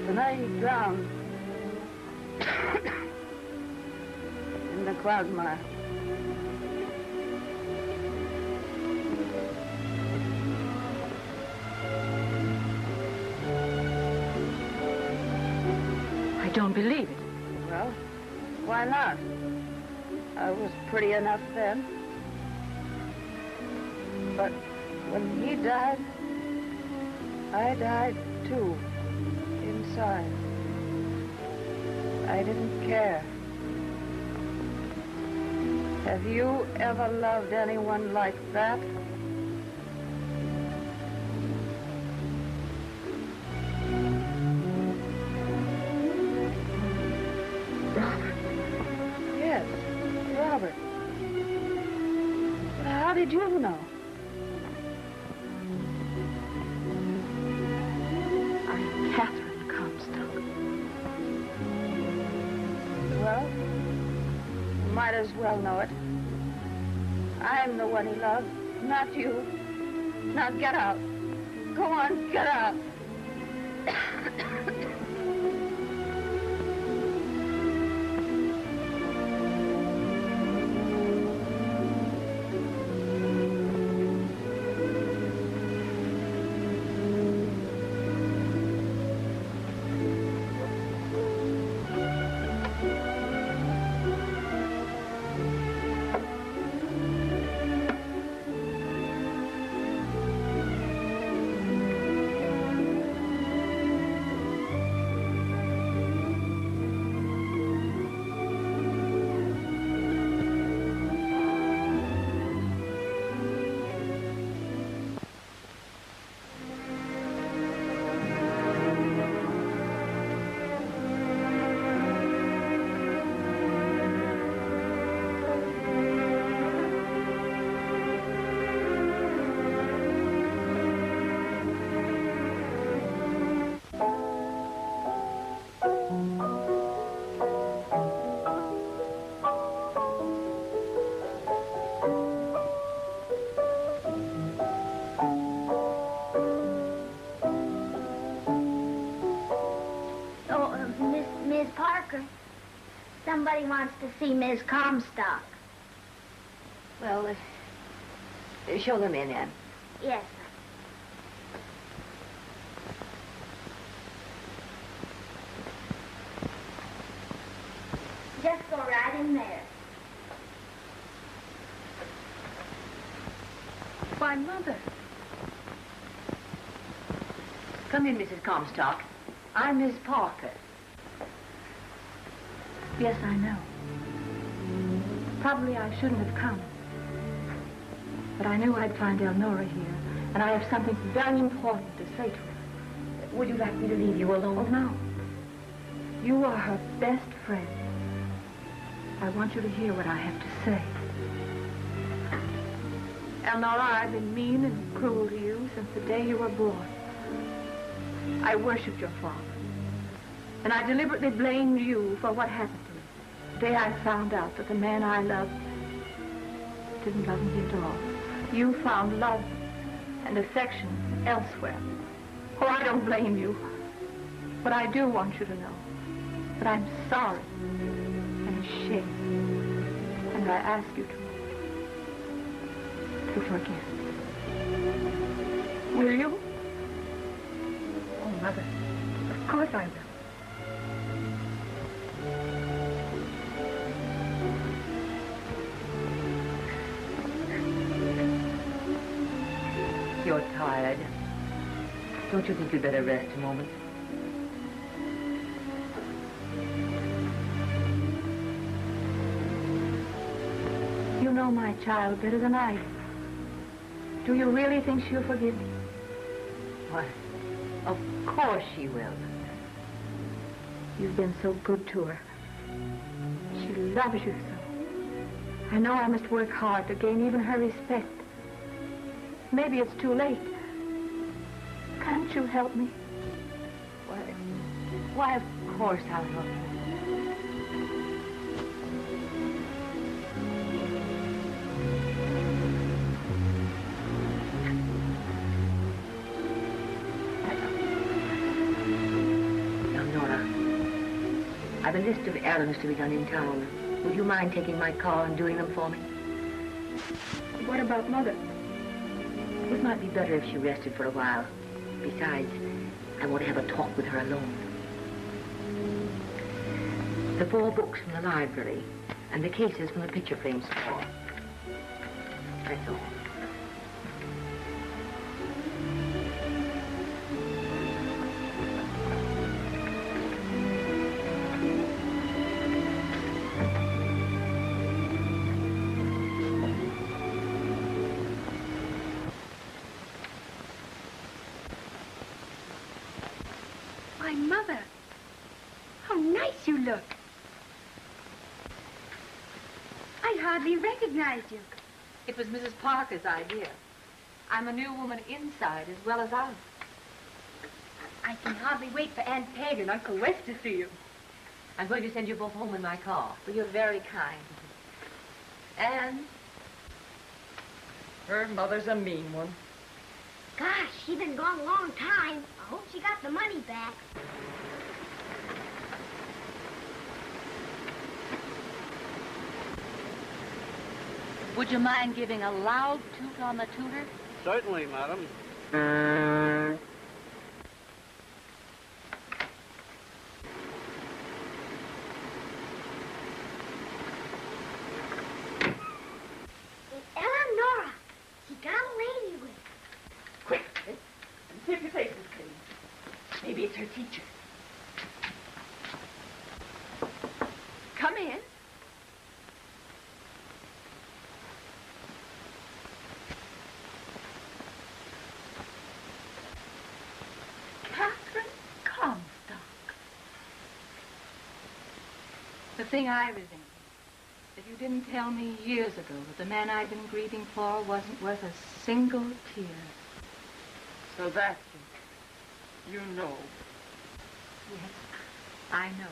The night he drowned in the quagmire. I don't believe it. Well, why not? I was pretty enough then. But when he died, I died too, inside. I didn't care. Have you ever loved anyone like that? Robert. Yes, Robert. But how did you know? I'm Katherine Comstock. Well, you might as well know it. I'm the one he loved, not you. Now get out. Go on, get out. Somebody wants to see Miss Comstock. Well, show them in, Anne. Yes, sir. Just go right in there. Why, Mother. Come in, Mrs. Comstock. I'm Miss Parker. Yes, I know. Probably I shouldn't have come. But I knew I'd find Elnora here, and I have something very important to say to her. Would you like me to leave you alone? Oh, no. You are her best friend. I want you to hear what I have to say. Elnora, I've been mean and cruel to you since the day you were born. I worshipped your father. And I deliberately blamed you for what happened to me. The day I found out that the man I loved didn't love me at all. You found love and affection elsewhere. Oh, I don't blame you. But I do want you to know that I'm sorry and ashamed. And I ask you to to forgive. Will you? Oh, Mother, of course I will. You're tired. Don't you think you'd better rest a moment? You know my child better than I do. Do you really think she'll forgive me? Why, of course she will. You've been so good to her. She loves you so. I know I must work hard to gain even her respect. Maybe it's too late. Can't you help me? Why, of course I'll help you. Elnora, I've a list of errands to be done in town. Would you mind taking my car and doing them for me? What about Mother? It might be better if she rested for a while. Besides, I want to have a talk with her alone. The 4 books from the library and the cases from the picture frame store. That's all. My mother. How nice you look. I hardly recognized you. It was Mrs. Parker's idea. I'm a new woman inside as well as out. I can hardly wait for Aunt Peg and Uncle Wes to see you. I'm going to send you both home in my car. Well, you're very kind. And Her mother's a mean one. Gosh, she's been gone a long time. I hope she got the money back. would you mind giving a loud toot on the tooter? Certainly, madam. Elnora. She got a lady with. Quick, see if your face is clean. Maybe it's her teacher. Come in. Katherine Comstock. The thing I resent is that you didn't tell me years ago that the man I'd been grieving for wasn't worth a single tear. So that's it. You know. Yes, I know.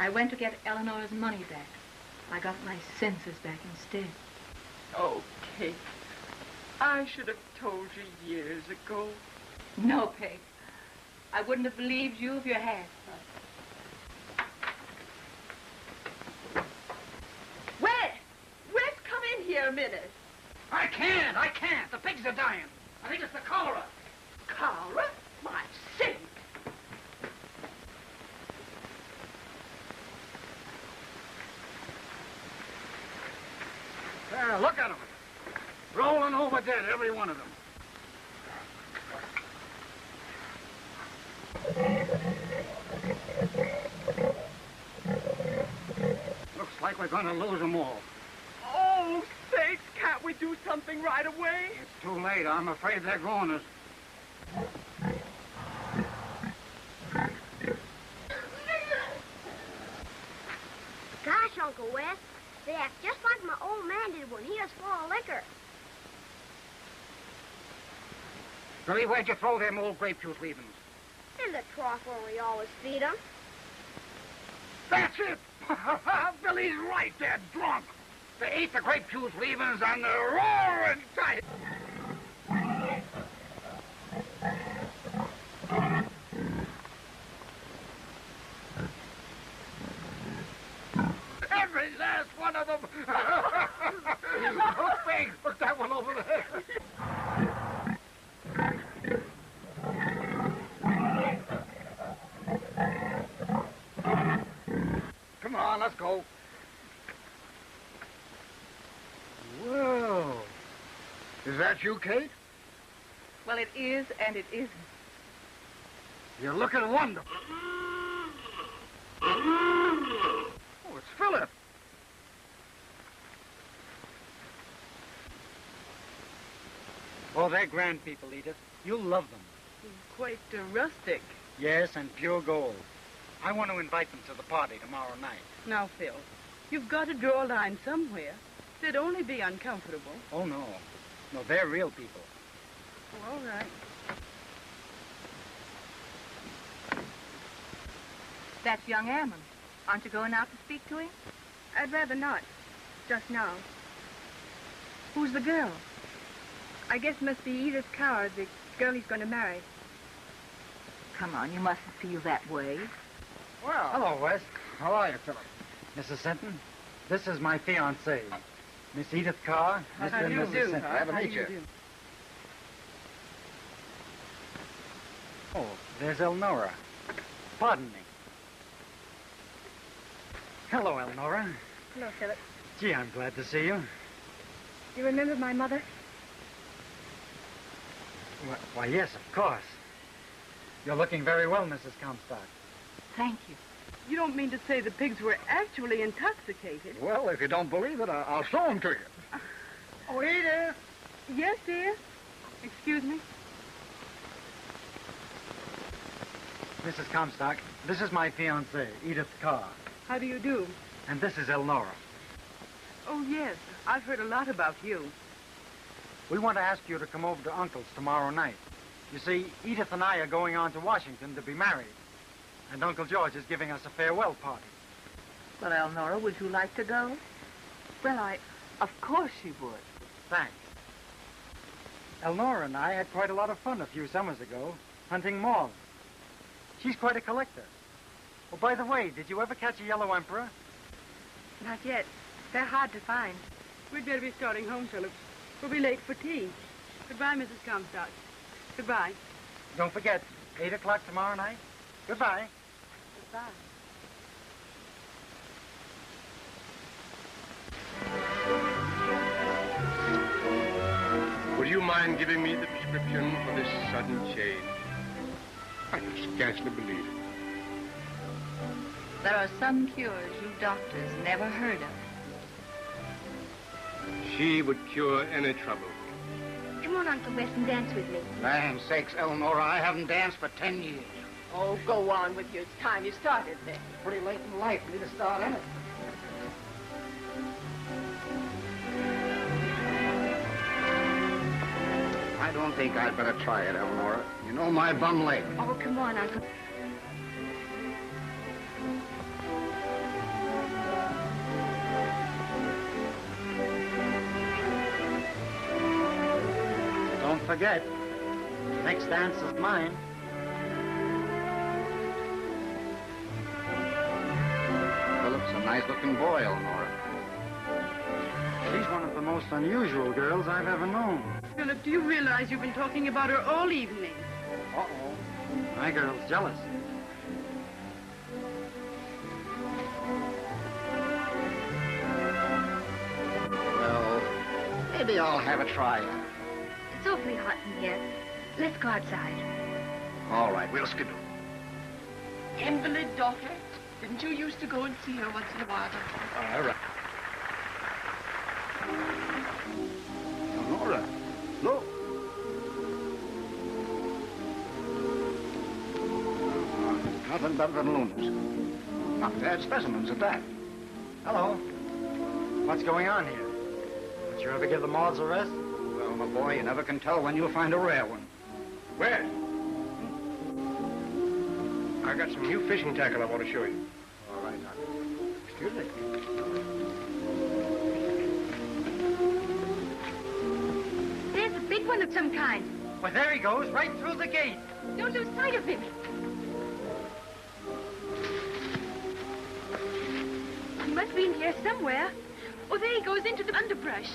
I went to get Eleanor's money back. I got my senses back instead. Oh, Kate. I should have told you years ago. No, Peg. I wouldn't have believed you if you had. Wes, come in here a minute. I can't. The pigs are dying. I think it's the cholera. Cholera? My sake. There, look at them. Rolling over dead, every one of them. Looks like we're going to lose them all. Oh, sakes, can't we do something right away? It's too late. I'm afraid they're going us. Gosh, Uncle Wes, they act just like my old man did when he was full of liquor. Billy, where'd you throw them old grape juice leavings? In the trough where we always feed them. That's it! Billy's right, they're drunk. They ate the grape juice leavings and they're roaring tight. Every last one of them. Big let's go. Well, is that you, Kate? Well, it is and it isn't. You're looking wonderful. Oh, it's Phillip. Oh, they're grand people, Edith. You'll love them. Quite rustic. Yes, and pure gold. I want to invite them to the party tomorrow night. Now, Phil, you've got to draw a line somewhere. They'd only be uncomfortable. Oh, no. No, they're real people. Oh, all right. That's young Ammon. Aren't you going out to speak to him? I'd rather not. Just now. Who's the girl? I guess it must be Edith Carr, the girl he's going to marry. Come on, you mustn't feel that way. Well, hello, Wes. How are you, Phillip? Mrs. Sinton, this is my fiancée, Miss Edith Carr. How Mr. do and you Mrs. do? Sinton. How Glad to do meet you you. do? Oh, there's Elnora. Pardon me. Hello, Elnora. Hello, Phillip. Gee, I'm glad to see you. You remember my mother? Why, yes, of course. You're looking very well, Mrs. Comstock. Thank you. You don't mean to say the pigs were actually intoxicated? Well, if you don't believe it, I'll show them to you. Oh, Edith. Yes, dear. Excuse me? Mrs. Comstock, this is my fiancée, Edith Carr. How do you do? And this is Elnora. Oh, yes. I've heard a lot about you. We want to ask you to come over to Uncle's tomorrow night. You see, Edith and I are going on to Washington to be married. And Uncle George is giving us a farewell party. Well, Elnora, would you like to go? Well, Of course she would. Thanks. Elnora and I had quite a lot of fun a few summers ago, hunting moths. She's quite a collector. Oh, by the way, did you ever catch a yellow emperor? Not yet. They're hard to find. we'd better be starting home, Phillip. We'll be late for tea. Goodbye, Mrs. Comstock. Goodbye. Don't forget, 8 o'clock tomorrow night. Goodbye. Goodbye. Would you mind giving me the prescription for this sudden change? I can scarcely believe it. There are some cures you doctors never heard of. She would cure any trouble. Come on, Uncle Wes, and dance with me. Land sakes, Elnora, I haven't danced for 10 years. Oh, go on with you. It's time you started then. Pretty late in life for me to start in it. I don't think I'd better try it, Elnora. You know my bum leg. Oh, come on, Uncle. Don't forget, next dance is mine. Philip's a nice-looking boy, Elnora. She's one of the most unusual girls I've ever known. Phillip, do you realize you've been talking about her all evening? Uh-oh. My girl's jealous. Well, maybe I'll have a try. It's awfully hot in here. Let's go outside. All right, we'll skidoo. Invalid daughter? Didn't you used to go and see her once in a while? All right. Elnora, look. Nothing better than lunars. Not bad specimens at that. Hello. What's going on here? Did you ever give the moths a rest? Well, my boy, you never can tell when you'll find a rare one. Where? I got some new fishing tackle I want to show you. All right, now. Excuse me. There's a big one of some kind. Well, there he goes, right through the gate. Don't lose sight of him. He must be in here somewhere. Oh, there he goes into the underbrush.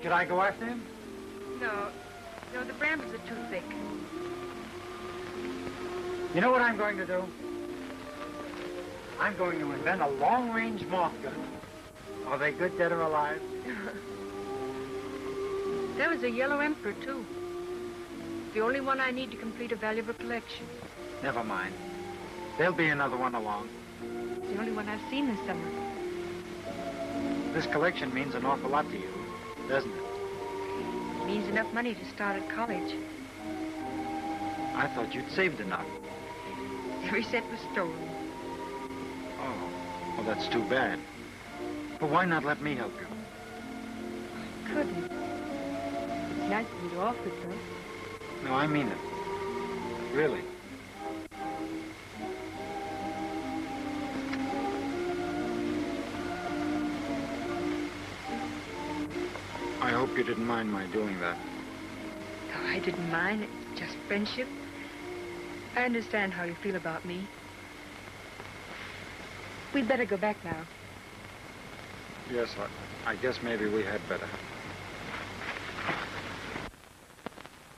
Should I go after him? No, the brambles are too thick. You know what I'm going to do? I'm going to invent a long-range moth gun. Are they good, dead or alive? There was a yellow emperor, too. The only one I need to complete a valuable collection. Never mind. There'll be another one along. The only one I've seen this summer. This collection means an awful lot to you, doesn't it? It means enough money to start at college. I thought you'd saved enough. Every cent was stolen. Oh, well, that's too bad. But why not let me help you? I couldn't. It's nice of you to offer it, though. No, I mean it. Really. I hope you didn't mind my doing that. No, I didn't mind. It's just friendship. I understand how you feel about me. We'd better go back now. Yes, I guess maybe we had better.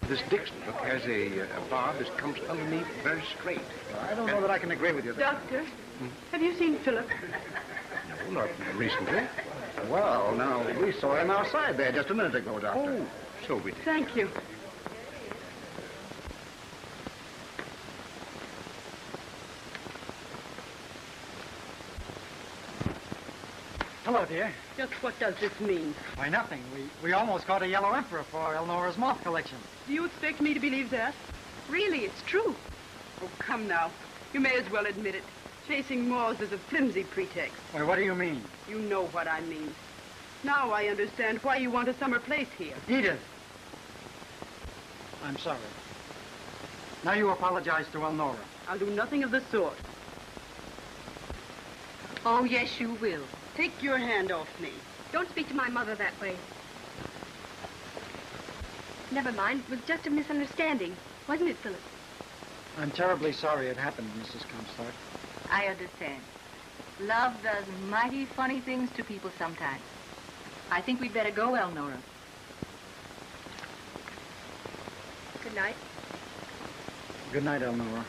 This Dixon book has a bob that comes underneath very straight. I don't know that I can agree with you there. Doctor, have you seen Phillip? No, not recently. Well, now, we saw him outside there just a minute ago, Doctor. Oh, so we did. Thank you. Hello, dear. Just what does this mean? Why, nothing. We almost caught a yellow emperor for Elnora's moth collection. Do you expect me to believe that? Really, it's true. Oh, come now. You may as well admit it. Chasing moths is a flimsy pretext. Why, what do you mean? You know what I mean. Now I understand why you want a summer place here. Edith! I'm sorry. Now you apologize to Elnora. I'll do nothing of the sort. Oh, yes, you will. Take your hand off me. Don't speak to my mother that way. Never mind. It was just a misunderstanding. Wasn't it, Phillip? I'm terribly sorry it happened, Mrs. Comstock. I understand. Love does mighty funny things to people sometimes. I think we'd better go, Elnora. Good night. Good night, Elnora.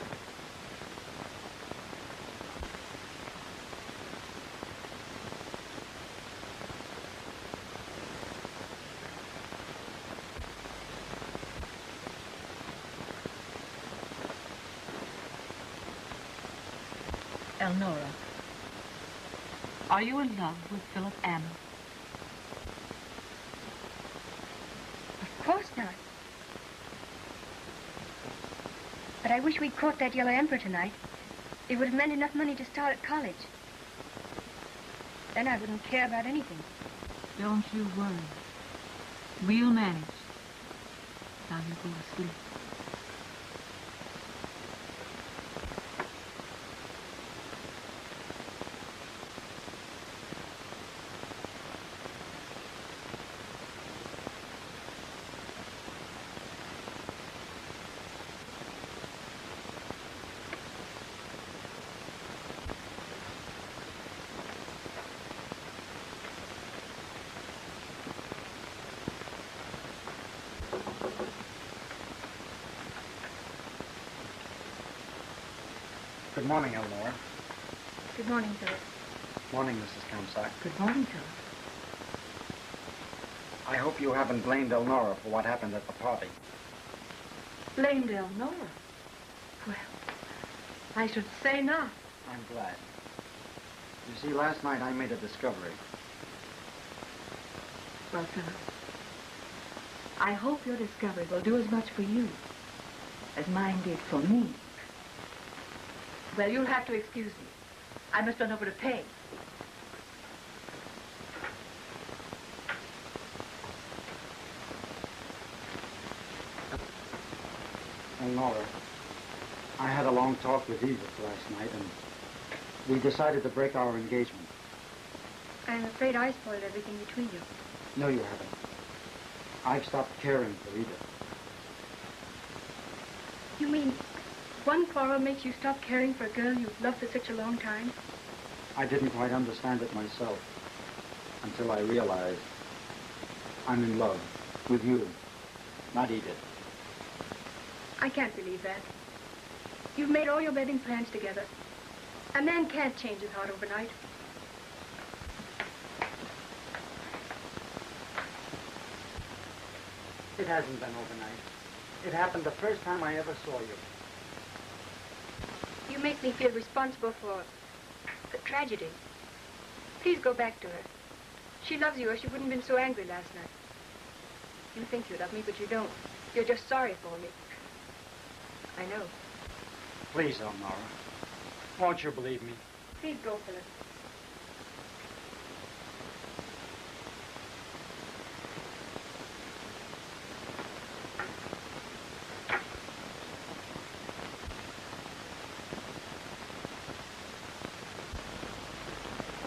Elnora, are you in love with Phillip Ammon? Of course not. But I wish we'd caught that yellow emperor tonight. It would have meant enough money to start at college. Then I wouldn't care about anything. Don't you worry. We'll manage. Now you go to sleep. Good morning, Elnora. Good morning, Phillip. Morning, Mrs. Comstock. Good morning, Phillip. I hope you haven't blamed Elnora for what happened at the party. Blamed Elnora? Well, I should say not. I'm glad. You see, last night I made a discovery. Well, Phillip, I hope your discovery will do as much for you as mine did for me. Well, you'll have to excuse me. I must run over to pay. Elnora, I had a long talk with Edith last night, and we decided to break our engagement. I'm afraid I spoiled everything between you. No, you haven't. I've stopped caring for Edith. You mean one quarrel makes you stop caring for a girl you've loved for such a long time? I didn't quite understand it myself until I realized I'm in love with you, not Edith. I can't believe that. You've made all your wedding plans together. A man can't change his heart overnight. It hasn't been overnight. It happened the first time I ever saw you. You make me feel responsible for the tragedy. Please go back to her. She loves you or she wouldn't have been so angry last night. You think you love me, but you don't. You're just sorry for me. I know. Please, Elnora. Won't you believe me? Please go, Phillip.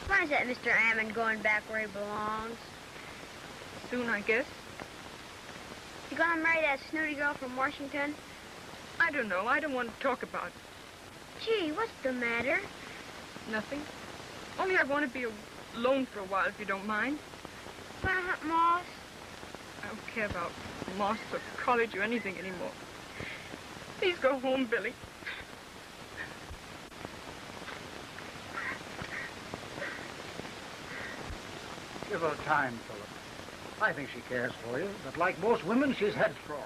Why is that Mr. Ammon going back where he belongs? Soon, I guess. You gonna marry that snooty girl from Washington? I don't know. I don't want to talk about it. Gee, what's the matter? Nothing. Only I want to be alone for a while, if you don't mind. Wanna hunt moths? I don't care about moths or college or anything anymore. Please go home, Billy. Give her time, Phillip. I think she cares for you, but like most women, she's headstrong.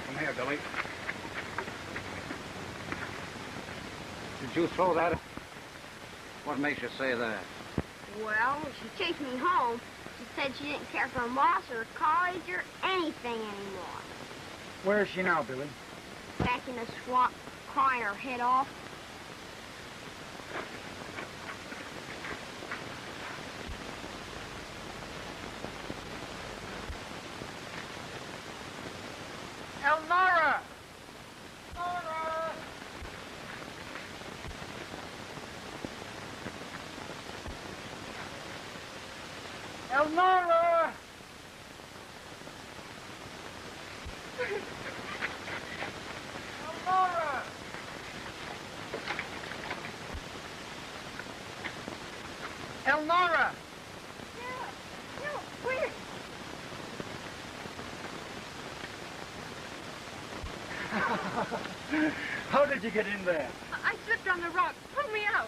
Come here, Billy. Did you throw that? What makes you say that? Well, she chased me home. She said she didn't care for moss or college or anything anymore. Where is she now, Billy? Back in the swamp, crying her head off. Elnora! Elnora! Elnora! Elnora! Elnora! No, where? How did you get in there? I slipped on the rock. Pull me out.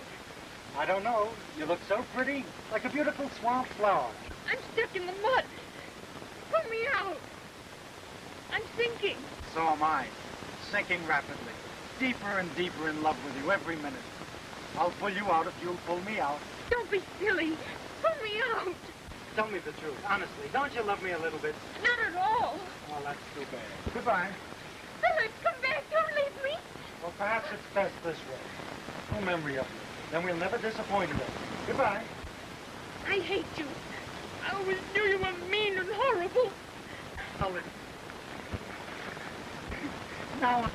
I don't know. You look so pretty, like a beautiful swamp flower. I'm stuck in the mud. Pull me out. I'm sinking. So am I, sinking rapidly, deeper and deeper in love with you every minute. I'll pull you out if you'll pull me out. Don't be silly. Pull me out. Tell me the truth, honestly. Don't you love me a little bit? Not at all. Oh, that's too bad. Goodbye. Phillip, come back. Don't leave me. Well, perhaps it's best this way. No memory of you. Then we'll never disappoint again. Goodbye. I hate you. I always knew you were mean and horrible. Helen. Now...